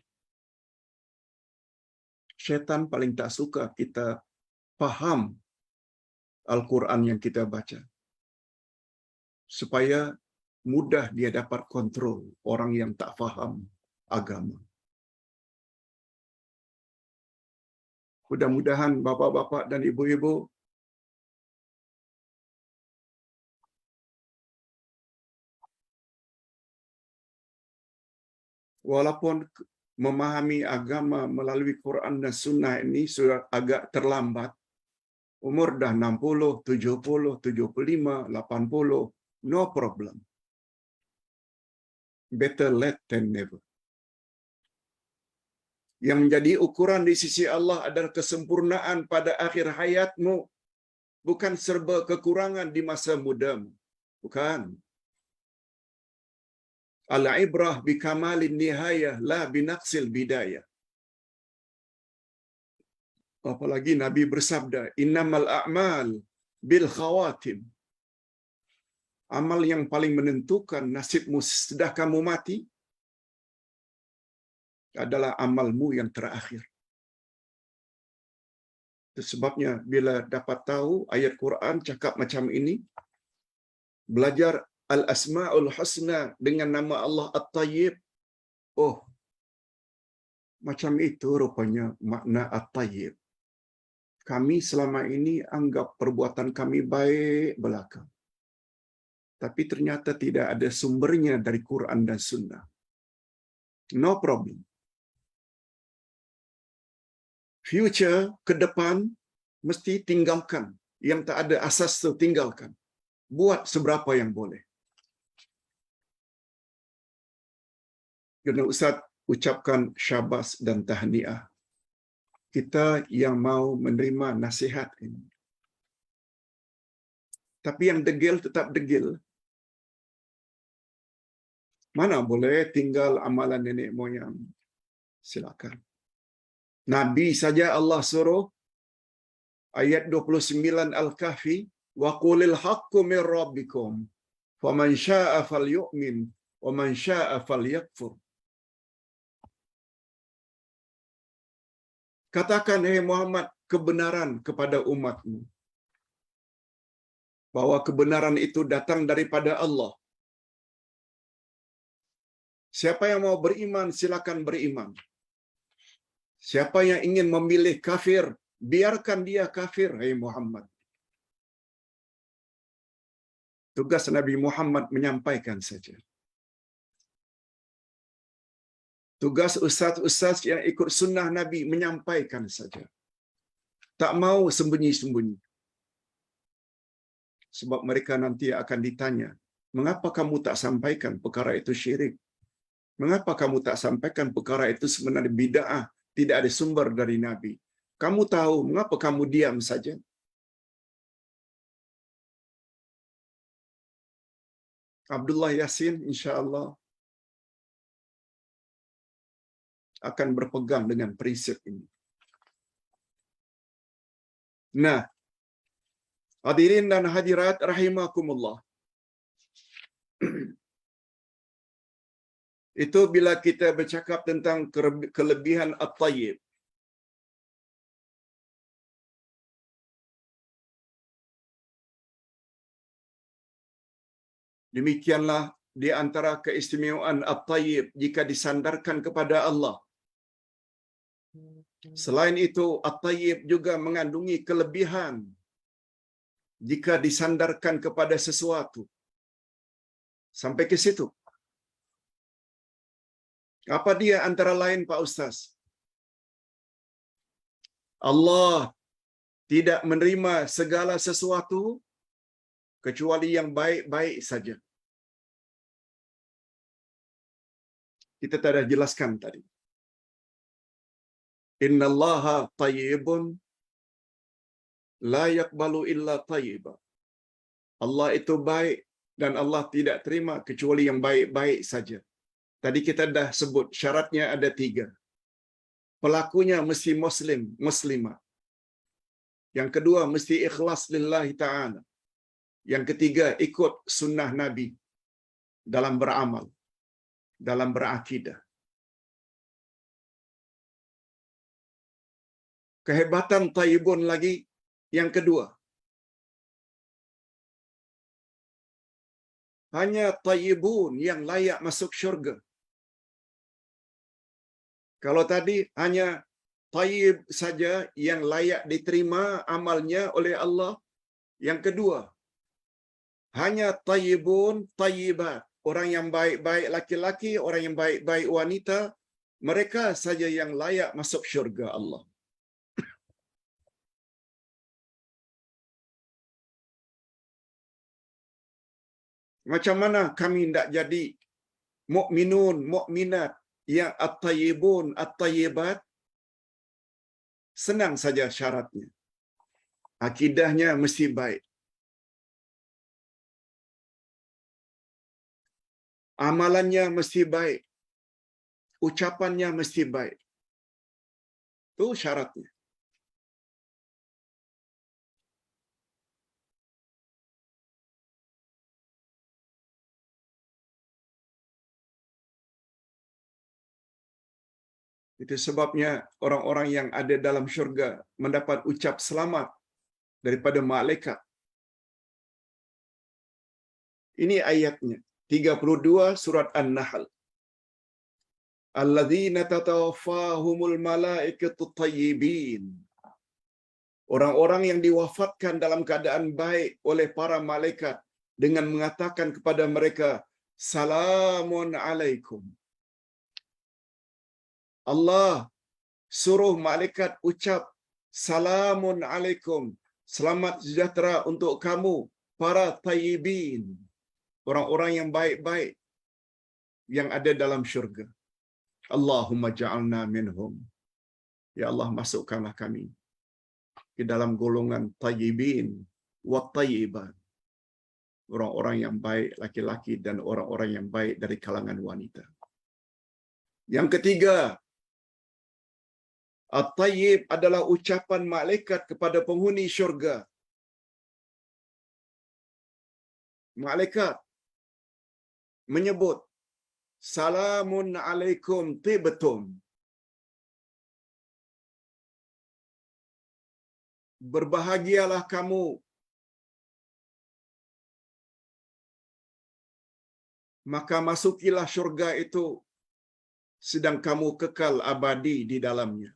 Syaitan paling tak suka kita faham Al-Quran yang kita baca, supaya mudah dia dapat kontrol orang yang tak faham agama. Mudah-mudahan bapa-bapa dan ibu-ibu walaupun memahami agama melalui Quran dan Sunnah ini sudah agak terlambat, umur dah 60, 70, 75, 80, no problem. Better late than never. Yang menjadi ukuran di sisi Allah adalah kesempurnaan pada akhir hayatmu, bukan serba kekurangan di masa mudamu. Bukan. Al-ibrah bi kamalin nihayah la binaqsil bidayah. Apalagi Nabi bersabda, innamal a'mal bil khawatim. amal yang paling menentukan nasibmu sesudah kamu mati adalah amalmu yang terakhir. Itu sebabnya bila dapat tahu ayat Quran cakap macam ini, belajar Al-Asma'ul Husna dengan nama Allah At-Tayyib. Oh, macam itu rupanya makna At-Tayyib. Kami selama ini anggap perbuatan kami baik belaka. Tapi ternyata tidak ada sumbernya dari Quran dan Sunnah. No problem. Future ke depan mesti tinggalkan. Yang tak ada asas tu tinggalkan. Buat seberapa yang boleh. Kena Ustaz ucapkan syabas dan tahniah. Kita yang mau menerima nasihat ini. Tapi yang degil tetap degil. Mana boleh tinggal amalan nenek moyang. Silakan. Nabi saja Allah suruh ayat 29 Al-Kahfi, wa qulil haqqu min rabbikum faman syaa'a falyu'min wa man syaa'a falyakfur. Katakan hai Muhammad kebenaran kepada umatmu. Bahwa kebenaran itu datang daripada Allah. Siapa yang mau beriman silakan beriman. Siapa yang ingin memilih kafir, biarkan dia kafir, hai Muhammad. Tugas Nabi Muhammad menyampaikan saja. Tugas ustaz-ustaz yang ikut sunnah Nabi menyampaikan saja. Tak mau sembunyi-sembunyi. Sebab mereka nanti akan ditanya, mengapa kamu tak sampaikan perkara itu syirik? Mengapa kamu tak sampaikan perkara itu sebenarnya bid'ah, tidak ada sumber dari Nabi? Kamu tahu, mengapa kamu diam saja? Abdullah Yasin insya-Allah akan berpegang dengan prinsip ini. Nah, hadirin dan hadirat rahimakumullah. Itu bila kita bercakap tentang kelebihan At-Tayyib. Demikianlah di antara keistimewaan At-Tayyib jika disandarkan kepada Allah. Selain itu, At-Tayyib juga mengandungi kelebihan jika disandarkan kepada sesuatu. Sampai ke situ. Apa dia antara lain Pak Ustaz? Allah tidak menerima segala sesuatu kecuali yang baik-baik saja. Kita telah jelaskan tadi. Innallaha tayyibun la yaqbalu illa tayyiba. Allah itu baik dan Allah tidak terima kecuali yang baik-baik saja. Tadi kita dah sebut syaratnya ada 3. Pelakunya mesti muslim, muslimah. Yang kedua mesti ikhlas lillahi ta'ala. Yang ketiga ikut sunnah Nabi dalam beramal, dalam berakidah. Kehebatan tayyibun lagi yang kedua. Hanya tayyibun yang layak masuk syurga. Kalau tadi hanya tayyib saja yang layak diterima amalnya oleh Allah. Yang kedua, hanya tayyibun, tayyibat. Orang yang baik-baik laki-laki, orang yang baik-baik wanita, mereka saja yang layak masuk syurga Allah. Macam mana kami tidak jadi mukminun, mukminat yang at-tayyibun, at-tayyibat? Senang saja syaratnya. Akidahnya mesti baik. Amalannya mesti baik. Ucapannya mesti baik. Itu syaratnya. Itu sebabnya orang-orang yang ada dalam syurga mendapat ucap selamat daripada malaikat. Ini ayatnya. 32 surat An-Nahl. Alladzina tatawaffahumul malaikatu thayyibin. Orang-orang yang diwafatkan dalam keadaan baik oleh para malaikat dengan mengatakan kepada mereka, Salamun alaikum. Allah suruh malaikat ucap, Salamun alaikum. Selamat sejahtera untuk kamu, para tayyibin. Orang-orang yang baik-baik yang ada dalam syurga. Allahumma ja'alna minhum. Ya Allah, masukkanlah kami ke dalam golongan tayyibin wa tayyibat. Orang-orang yang baik laki-laki dan orang-orang yang baik dari kalangan wanita. Yang ketiga, at-tayyib adalah ucapan malaikat kepada penghuni syurga. Malaikat menyebut, Salamun alaikum tibtum. Berbahagialah kamu. Maka masukilah syurga itu sedang kamu kekal abadi di dalamnya.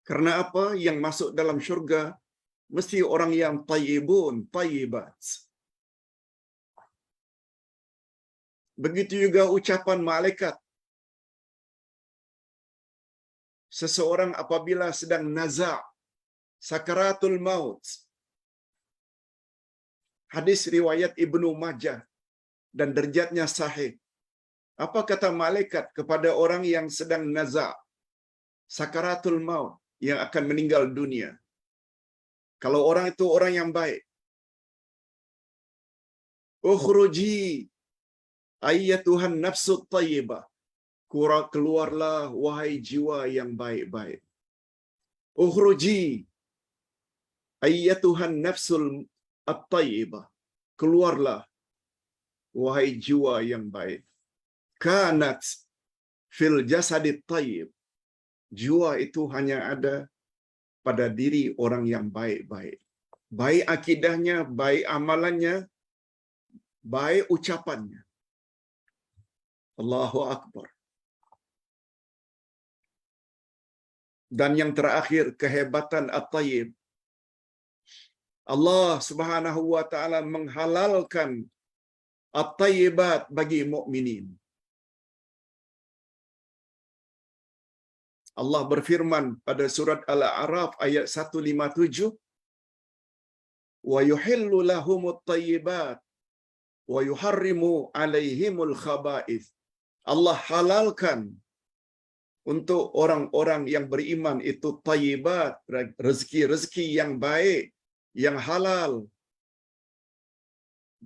Karena apa? Yang masuk dalam syurga mesti orang yang tayyibun, tayyibat. Begitu juga ucapan malaikat. Seseorang apabila sedang naza' sakaratul maut. Hadis riwayat Ibnu Majah dan derajatnya sahih. Apa kata malaikat kepada orang yang sedang naza' sakaratul maut, yang akan meninggal dunia? Kalau orang itu orang yang baik, ukhruji ayyatuhan nafsut tayyibah. Keluarlah wahai jiwa yang baik-baik. Ukhruji ayyatuhan nafsul at-tayyibah. Keluarlah wahai jiwa yang baik. Kanat fil jasadit tayyib. Jiwa itu hanya ada pada diri orang yang baik-baik. Baik akidahnya, baik amalannya, baik ucapannya. Allahu Akbar. Dan yang terakhir, kehebatan at-tayyib. Allah Subhanahu wa taala menghalalkan at-tayyibat bagi mukminin. Allah berfirman pada surat Al-A'raf ayat 157, "Wa yuhillu lahumut tayyibat wa yuharrimu 'alaihimul khaba'ith." Allah halalkan untuk orang-orang yang beriman itu tayyibat, rezeki-rezeki yang baik, yang halal.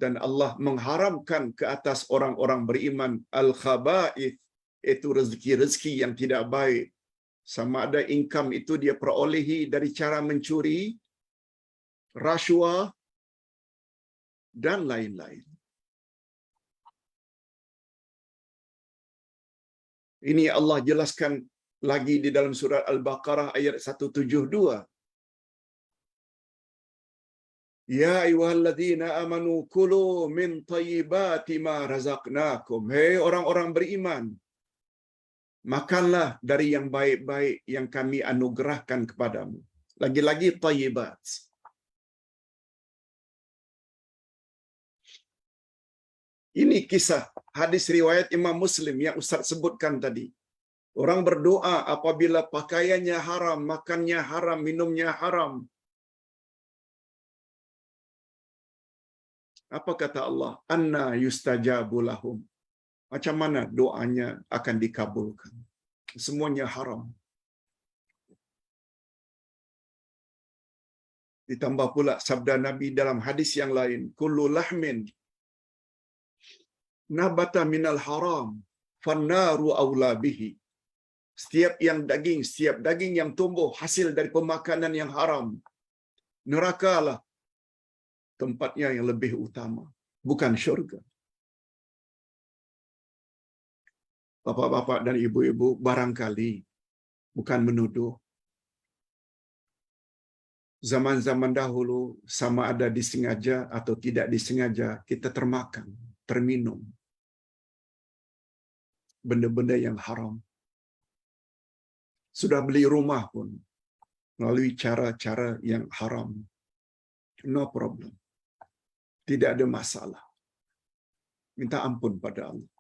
Dan Allah mengharamkan ke atas orang-orang beriman al-khaba'ith, itu rezeki-rezeki yang tidak baik. Sama ada income itu dia perolehi dari cara mencuri, rasuah, dan lain-lain. Ini Allah jelaskan lagi di dalam surat Al-Baqarah ayat 172. Ya ayyuhalladzina amanu kulu min thayyibati ma razaqnakum. Hei orang-orang beriman, makanlah dari yang baik-baik yang kami anugerahkan kepadamu. Lagi-lagi thayyibat. Ini kisah hadis riwayat Imam Muslim yang Ustaz sebutkan tadi. Orang berdoa apabila pakaiannya haram, makannya haram, minumnya haram. Apa kata Allah? Anna yustajabu lahum. Macam mana doanya akan dikabulkan? Semuanya haram. Ditambah pula sabda Nabi dalam hadis yang lain, kullu lahmin nabata minal haram fannaru aula bihi. Setiap daging yang tumbuh hasil dari pemakanan yang haram, nerakalah tempatnya yang lebih utama, bukan syurga. Bapak-bapak dan ibu-ibu, barangkali bukan menuduh. Zaman-zaman dahulu, sama ada disengaja atau tidak disengaja, kita termakan, terminum benda-benda yang haram. Sudah beli rumah pun melalui cara-cara yang haram. No problem. Tidak ada masalah. Minta ampun pada Allah.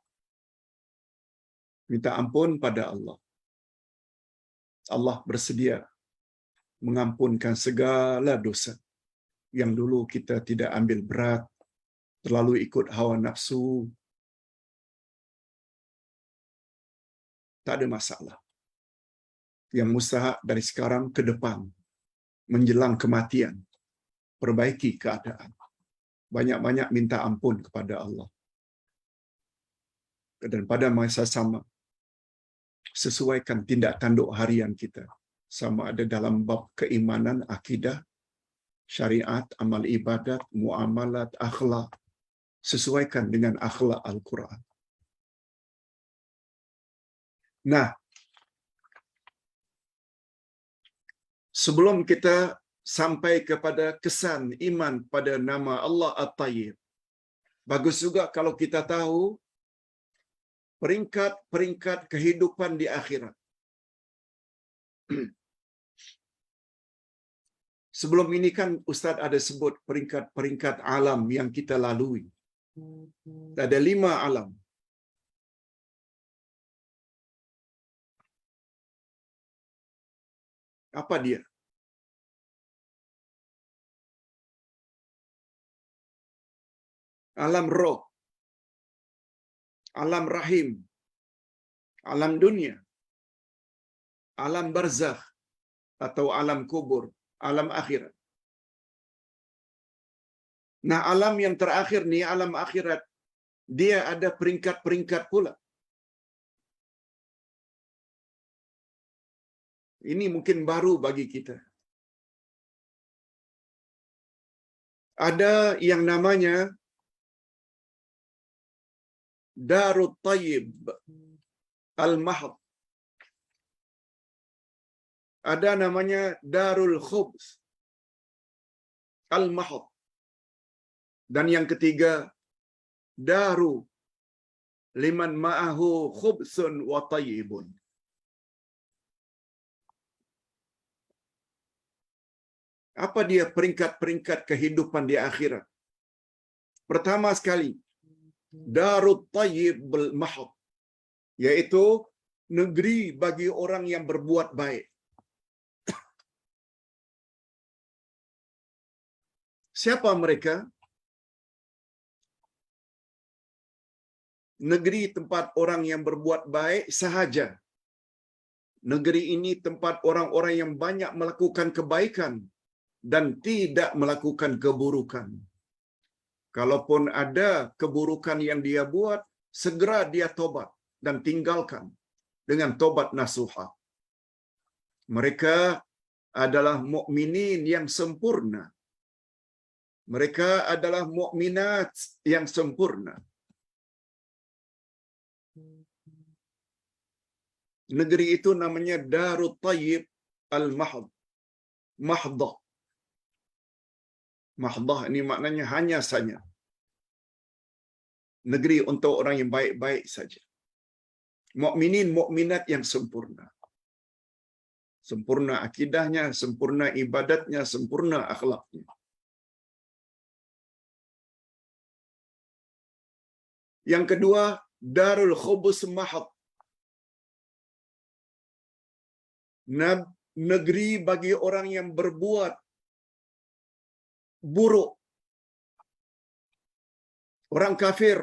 Minta ampun pada Allah. Allah bersedia mengampunkan segala dosa yang dulu kita tidak ambil berat, terlalu ikut hawa nafsu. Tak ada masalah. Yang mustahak dari sekarang ke depan, menjelang kematian, perbaiki keadaan. Banyak-banyak minta ampun kepada Allah. Dan pada masa sama, sesuaikan tindak tanduk harian kita. Sama ada dalam bab keimanan, akidah, syariat, amal ibadat, muamalat, akhlak. Sesuaikan dengan akhlak Al-Quran. Nah, sebelum kita sampai kepada kesan iman pada nama Allah At-Tayyib, bagus juga kalau kita tahu peringkat-peringkat kehidupan di akhirat. Sebelum ini kan Ustaz ada sebut peringkat-peringkat alam yang kita lalui. Ada 5 alam. Apa dia? Alam roh, alam rahim, alam dunia, alam barzakh atau alam kubur, alam akhirat. Nah, alam yang terakhir ni, alam akhirat, dia ada peringkat-peringkat pula. Ini mungkin baru bagi kita. Ada yang namanya Darut Tayyib Al-Mahd. Ada namanya Darul Khubz Al-Mahd. Dan yang ketiga, Daru liman ma'ahu khubsun wa tayyibun. Apa dia peringkat-peringkat kehidupan di akhirat? Pertama sekali, Darut Tayyib Al-Mahd, yaitu negeri bagi orang yang berbuat baik. Siapa mereka? Negeri tempat orang yang berbuat baik sahaja. Negeri ini tempat orang-orang yang banyak melakukan kebaikan dan tidak melakukan keburukan. Kalaupun ada keburukan yang dia buat, segera dia tobat dan tinggalkan dengan tobat nasuha. Mereka adalah mukminin yang sempurna. Mereka adalah mukminat yang sempurna. Negeri itu namanya Darut Tayyib Al-Mahd. Mahdah. Mahdah ini maknanya hanya saja. Negeri untuk orang yang baik-baik saja. Mukminin, mukminat yang sempurna. Sempurna akidahnya, sempurna ibadatnya, sempurna akhlaknya. Yang kedua, Darul Khubus Mahd. Negeri bagi orang yang berbuat buruk. Orang kafir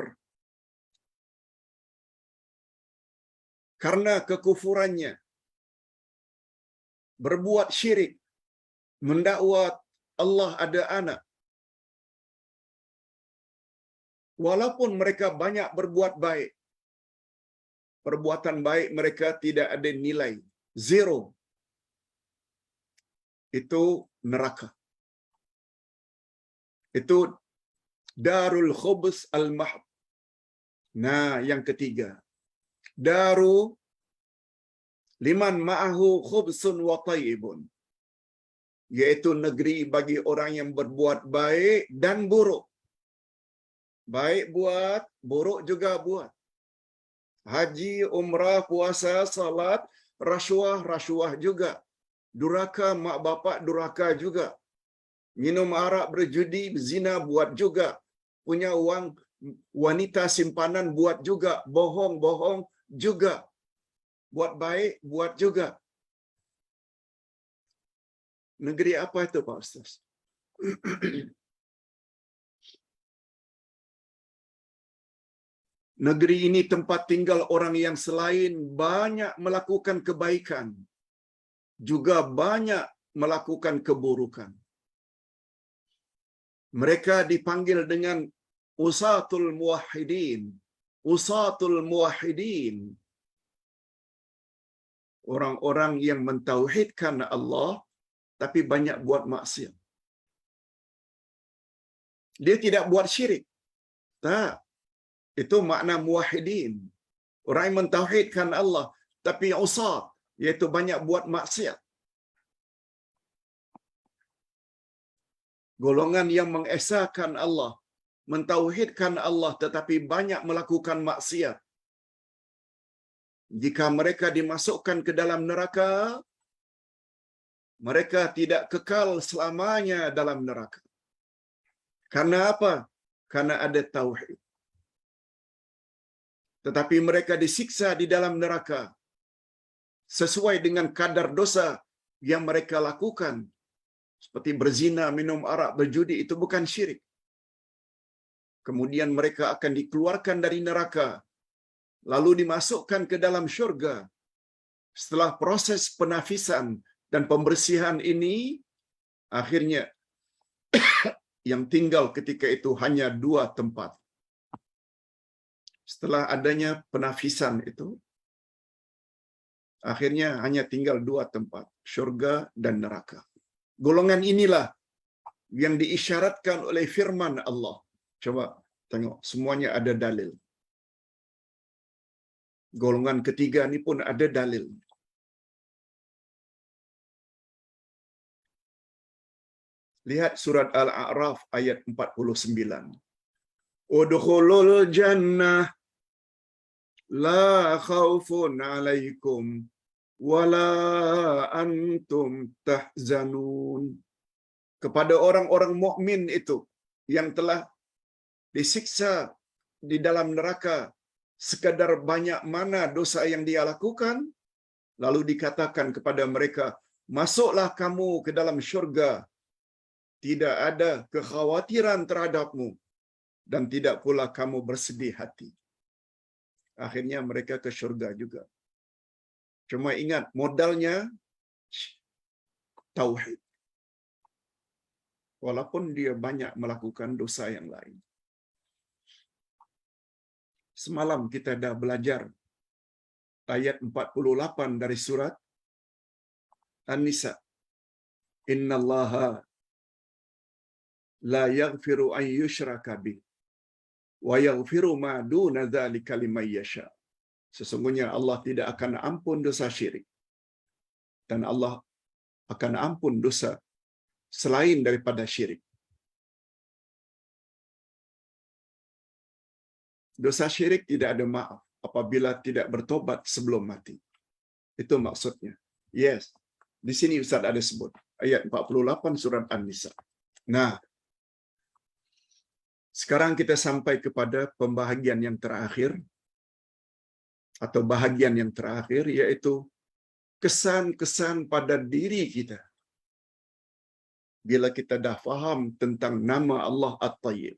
karena kekufurannya, berbuat syirik, mendakwa Allah ada anak. Walaupun mereka banyak berbuat baik, perbuatan baik mereka tidak ada nilai, zero. Itu neraka. Itu Darul Khubus Al-Mahd. Nah, yang ketiga, daru liman ma'ahu khubsun wa tayyibun, yaitu negeri bagi orang yang berbuat baik dan buruk. Baik buat, buruk juga buat. Haji, umrah, puasa, salat, rasuah juga. Duraka mak bapak duraka juga. Minum arak, berjudi, zina buat juga. Punya uang wanita simpanan buat juga. Bohong juga. Buat baik, buat juga. Negeri apa itu Pak Ustaz? Negeri ini tempat tinggal orang yang selain banyak melakukan kebaikan, juga banyak melakukan keburukan. Mereka dipanggil dengan usatul muwahhidin. Usatul muwahhidin. Orang-orang yang mentauhidkan Allah tapi banyak buat maksiat. Dia tidak buat syirik. Tak. Itu makna muwahhidin. Orang yang mentauhidkan Allah tapi usat, iaitu banyak buat maksiat. Golongan yang mengesahkan Allah, mentauhidkan Allah tetapi banyak melakukan maksiat. Jika mereka dimasukkan ke dalam neraka, mereka tidak kekal selamanya dalam neraka. Karena apa? Karena ada tauhid. Tetapi mereka disiksa di dalam neraka sesuai dengan kadar dosa yang mereka lakukan. Seperti berzina, minum arak, berjudi, itu bukan syirik. Kemudian mereka akan dikeluarkan dari neraka, lalu dimasukkan ke dalam syurga. Setelah proses penafisan dan pembersihan ini, akhirnya yang tinggal ketika itu hanya 2 tempat. Setelah adanya penafisan itu, akhirnya hanya tinggal 2 tempat, syurga dan neraka. Golongan inilah yang diisyaratkan oleh firman Allah. Coba tengok, semuanya ada dalil. Golongan ketiga ni pun ada dalil. Lihat surat Al-A'raf ayat 49. Udkhulul jannah la khaufun 'alaikum wala antum tahzanun. Kepada orang-orang mukmin itu yang telah disiksa di dalam neraka sekadar banyak mana dosa yang dia lakukan, lalu dikatakan kepada mereka, masuklah kamu ke dalam syurga, tidak ada kekhawatiran terhadapmu dan tidak pula kamu bersedih hati. Akhirnya mereka ke syurga juga. Cuma ingat, modalnya tauhid. Walaupun dia banyak melakukan dosa yang lain. Semalam kita dah belajar ayat 48 dari surat An-Nisa. Innallaha la yaghfiru an yushraka bih wa yaghfiru ma duna dzalika liman yasha. Sesungguhnya Allah tidak akan ampun dosa syirik. Dan Allah akan ampun dosa selain daripada syirik. Dosa syirik tidak ada maaf apabila tidak bertobat sebelum mati. Itu maksudnya. Yes. Di sini Ustaz ada sebut. Ayat 48 surat An-Nisa. Nah, sekarang kita sampai kepada pembahagian yang terakhir atau bahagian yang terakhir, yaitu kesan-kesan pada diri kita. Bila kita dah faham tentang nama Allah At-Tayyib.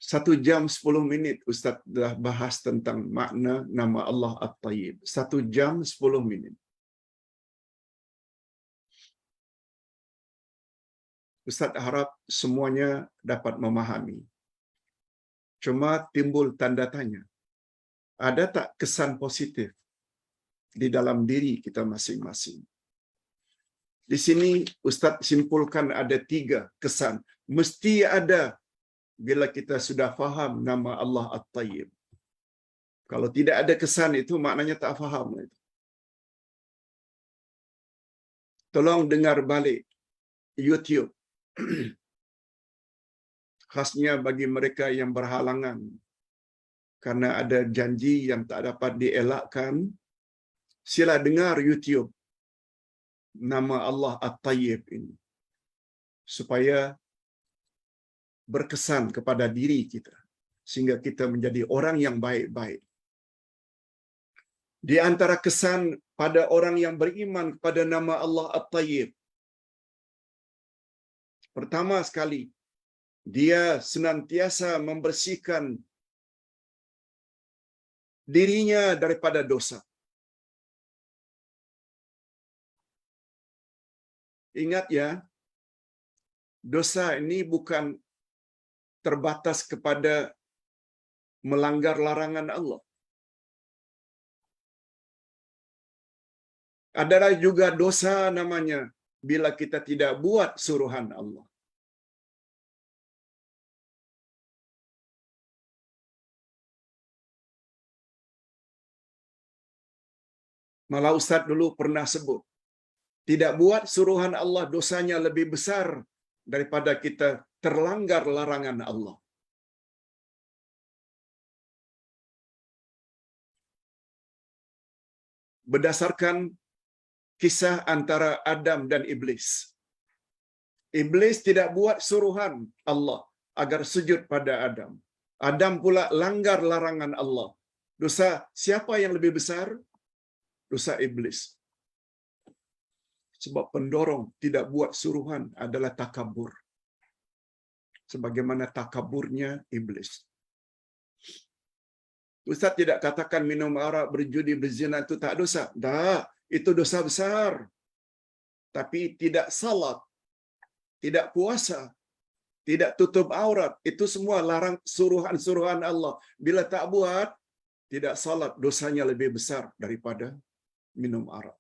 1 jam 10 minit Ustaz dah bahas tentang makna nama Allah At-Tayyib. 1 jam 10 minit. Ustaz harap semuanya dapat memahami. Cuma timbul tanda tanya. Ada tak kesan positif di dalam diri kita masing-masing? Di sini Ustaz simpulkan ada 3 kesan. Mesti ada bila kita sudah faham nama Allah At-Tayyib. Kalau tidak ada kesan itu maknanya tak faham. Tolong dengar balik YouTube. Khasnya bagi mereka yang berhalangan karena ada janji yang tak dapat dielakkan, sila dengar YouTube nama Allah At-Tayyib ini supaya berkesan kepada diri kita sehingga kita menjadi orang yang baik-baik. Di antara kesan pada orang yang beriman kepada nama Allah At-Tayyib, pertama sekali, dia senantiasa membersihkan dirinya daripada dosa. Ingat ya, dosa ini bukan terbatas kepada melanggar larangan Allah. Adalah juga dosa namanya bila kita tidak buat suruhan Allah. Malah Ustaz dulu pernah sebut, tidak buat suruhan Allah dosanya lebih besar daripada kita terlanggar larangan Allah. Berdasarkan kisah antara Adam dan Iblis. Iblis tidak buat suruhan Allah agar sujud pada Adam. Adam pula langgar larangan Allah. Dosa siapa yang lebih besar? Dosa Iblis. Sebab pendorong tidak buat suruhan adalah takabur. Sebagaimana takaburnya Iblis. Ustaz tidak katakan minum arak, berjudi, berzina itu tak dosa. Tak, itu dosa besar. Tapi tidak salat, tidak puasa, tidak tutup aurat, itu semua larang suruhan-suruhan Allah. Bila tak buat, tidak salat, dosanya lebih besar daripada minum arak.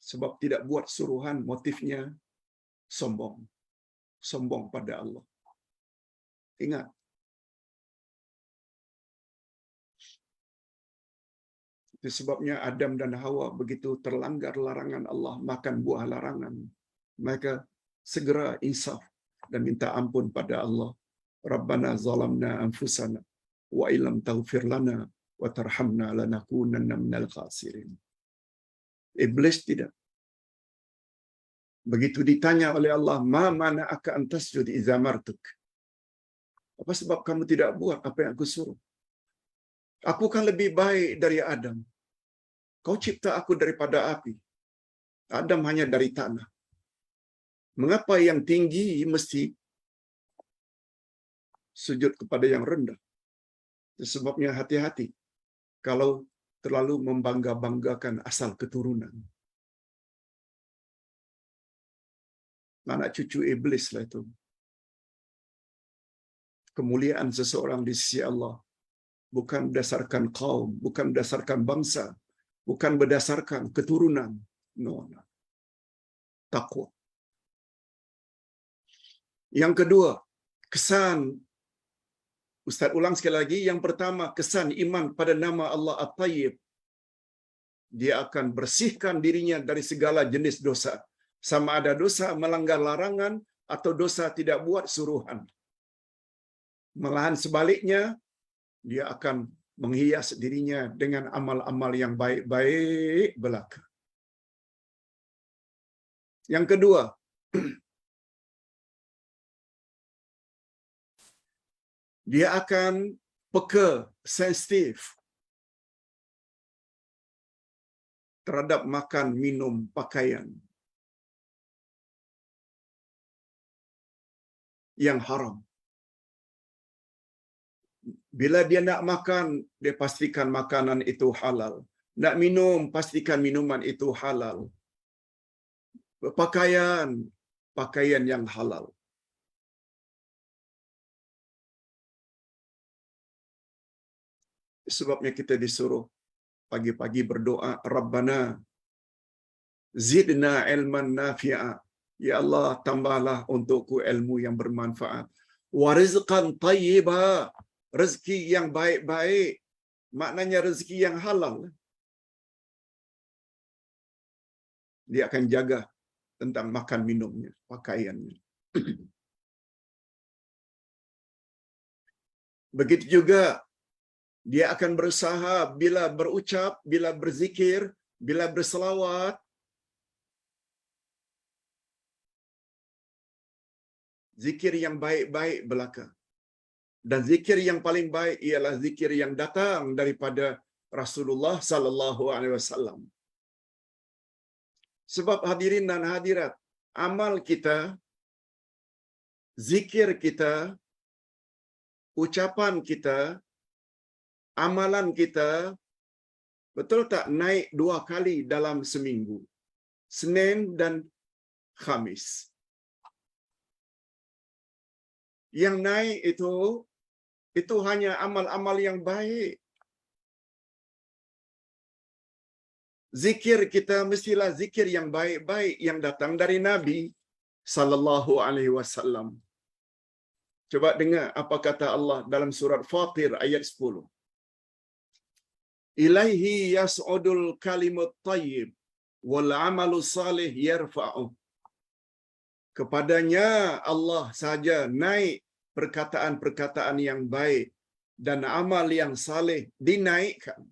Sebab tidak buat suruhan, motifnya sombong. Sombong pada Allah. Ingat. Itu sebabnya Adam dan Hawa begitu terlanggar larangan Allah, makan buah larangan. Mereka segera insaf dan minta ampun pada Allah. Rabbana zalamna anfusana wa illam taghfir lana wa tarhamna lanakunanna minal khasirin. Iblis tidak. Begitu ditanya oleh Allah, ma mana'aka an tasjud idza martuk? Apa sebab kamu tidak buat apa yang aku suruh? Aku kan lebih baik dari Adam. Kau cipta aku daripada api. Adam hanya dari tanah. Mengapa yang tinggi mesti sujud kepada yang rendah? Sebabnya hati-hati kalau terlalu membangga-banggakan asal keturunan. Anak cucu iblis lah itu. Kemuliaan seseorang di sisi Allah bukan berdasarkan kaum, bukan berdasarkan bangsa, bukan berdasarkan keturunan. No. Takwa. Yang kedua, kesan. Ustaz ulang sekali lagi. Yang pertama, kesan iman pada nama Allah At-Tayyib. Dia akan bersihkan dirinya dari segala jenis dosa. Sama ada dosa melanggar larangan atau dosa tidak buat suruhan. Malahan sebaliknya, dia akan menghias dirinya dengan amal-amal yang baik-baik belaka. Yang kedua, dia akan peka, sensitif terhadap makan, minum, pakaian yang haram. Bila dia nak makan, dia pastikan makanan itu halal. Nak minum, pastikan minuman itu halal. Pakaian, pakaian yang halal. Sebabnya kita disuruh pagi-pagi berdoa, Rabbana zidna ilman nafi'a Ya Allah, tambahlah untukku ilmu yang bermanfaat. Wa rizqan tayyiba, rezeki yang baik-baik. Maknanya rezeki yang halal. Dia akan jaga tentang makan minumnya, pakaiannya. Begitu juga dia akan berusaha bila berucap, bila berzikir, bila berselawat, zikir yang baik-baik belaka. Dan zikir yang paling baik ialah zikir yang datang daripada Rasulullah sallallahu alaihi wasallam. Sebab hadirin dan hadirat, amal kita, zikir kita, ucapan kita, amalan kita, betul tak naik 2 kali dalam seminggu? Senin dan Khamis. Yang naik itu hanya amal-amal yang baik. Zikir kita mestilah zikir yang baik-baik yang datang dari Nabi sallallahu alaihi wasallam. Coba dengar apa kata Allah dalam surat Fatir ayat 10. Ilaihi yas'udul kalimut thayyib wal 'amalu salih yarfa'u. Kepadanya Allah saja naik perkataan-perkataan yang baik dan amal yang saleh dinaikkan.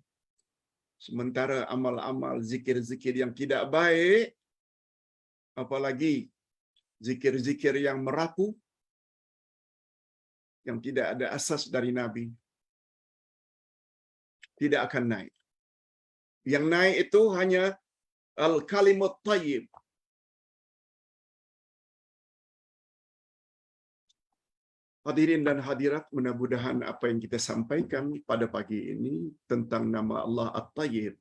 Sementara amal-amal zikir-zikir yang tidak baik, apalagi zikir-zikir yang merapu, yang tidak ada asas dari Nabi, tidak akan naik. Yang naik itu hanya al-kalimut thayyib. Hadirin dan hadirat, mudah-mudahan apa yang kita sampaikan pada pagi ini tentang nama Allah At-Tayyib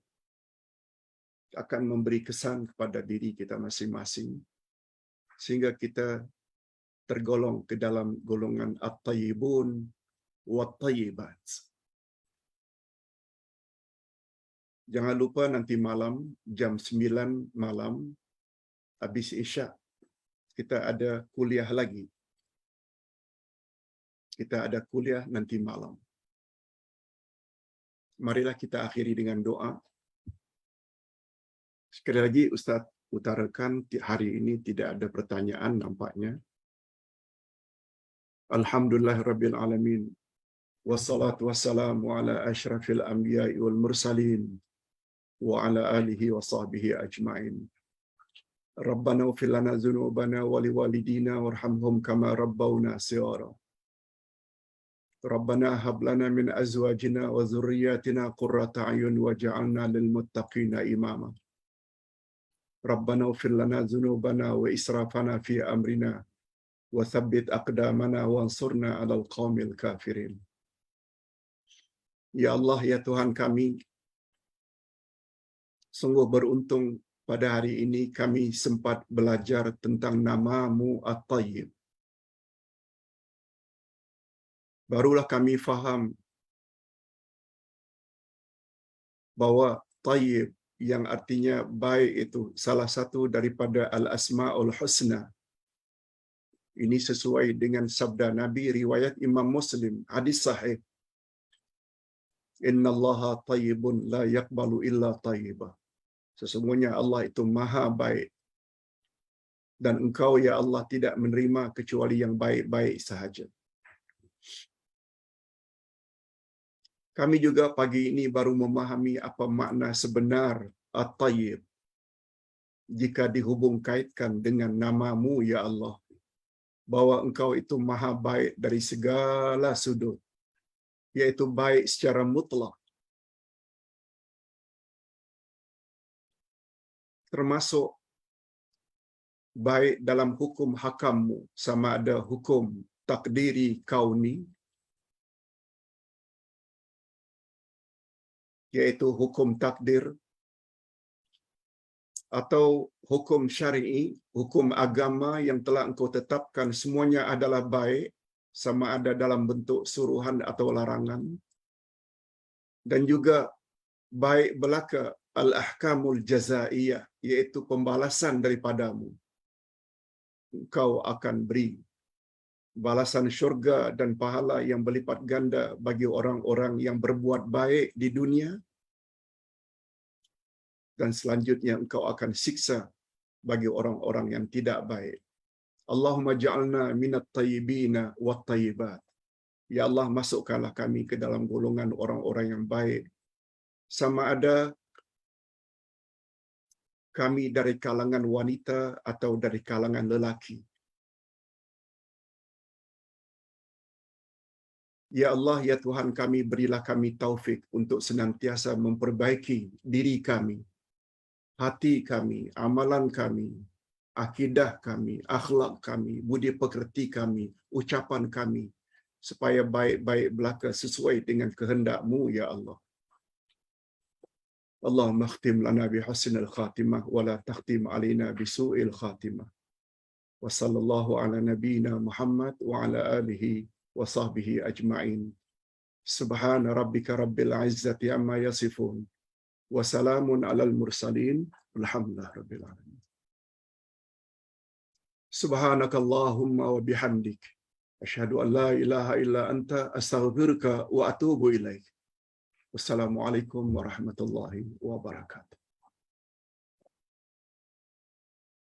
akan memberi kesan kepada diri kita masing-masing, sehingga kita tergolong ke dalam golongan At-Tayyibun Wat-Tayyibat. Jangan lupa nanti malam, jam 9 malam, habis Isyak, kita ada kuliah lagi. Kita ada kuliah nanti malam. Marilah kita akhiri dengan doa. Sekali lagi Ustaz utarakan hari ini tidak ada pertanyaan nampaknya. Alhamdulillahirabbil alamin. Wassalatu wassalamu ala asyrafil anbiya'i wal mursalin wa ala alihi wa sahbihi ajma'in. Rabbana ighfir lana dzunubana wa liwalidina warhamhum kama rabbawna shighara. Rabbana hab lana min azwajina wa dhurriyyatina qurrata a'yun waj'alna lil muttaqina imama. Rabbana ighfir lana dzunubana wa israfana fi amrina wa tsabbit aqdamana wansurna 'alal qaumil kafirin. Ya Allah, ya Tuhan kami, sungguh beruntung pada hari ini kami sempat belajar tentang nama-Mu At-Tayyib. Barulah kami faham bahwa Tayyib yang artinya baik itu salah satu daripada Al-Asma'ul Husna. Ini sesuai dengan sabda Nabi riwayat Imam Muslim, hadis sahih. Innallaha tayyibun la yaqbalu illa tayyibah. Sesungguhnya Allah itu maha baik. Dan Engkau ya Allah tidak menerima kecuali yang baik-baik sahaja. Kami juga pagi ini baru memahami apa makna sebenar At-Tayyib jika dihubung kaitkan dengan nama-Mu ya Allah, bahwa Engkau itu maha baik dari segala sudut, yaitu baik secara mutlak, termasuk baik dalam hukum hakammu, sama ada hukum takdiri kauni, yaitu hukum takdir, atau hukum syar'i, hukum agama yang telah Engkau tetapkan semuanya adalah baik, sama ada dalam bentuk suruhan atau larangan, dan juga baik belaka al-ahkamul jazaiyah, yaitu pembalasan daripada-Mu. Engkau akan beri balasan syurga dan pahala yang berlipat ganda bagi orang-orang yang berbuat baik di dunia, dan selanjutnya Engkau akan siksa bagi orang-orang yang tidak baik. Allahumma ja'alna minat tayyibina wat tayyibat. Ya Allah, masukkanlah kami ke dalam golongan orang-orang yang baik, sama ada kami dari kalangan wanita atau dari kalangan lelaki. Ya Allah, ya Tuhan kami, berilah kami taufik untuk senantiasa memperbaiki diri kami, hati kami, amalan kami, akidah kami, akhlak kami, budi pekerti kami, ucapan kami, supaya baik-baik belaka sesuai dengan kehendak-Mu, ya Allah. Allahumma khtim lana bi husnil khatimah wa la takhtim alaina bi su'il khatimah. Wa sallallahu ala nabiyyina Muhammad wa ala alihi wa sahbihi ajma'in. Subhana rabbika rabbil izzati amma yasifun. Wa salamun alal mursalin. Alhamdulillah rabbil alamin. Subhanakallahumma wa bihamdik. Asyhadu an la ilaha illa anta astaghfiruka wa atubu ilaik. Wassalamualaikum warahmatullahi wabarakatuh.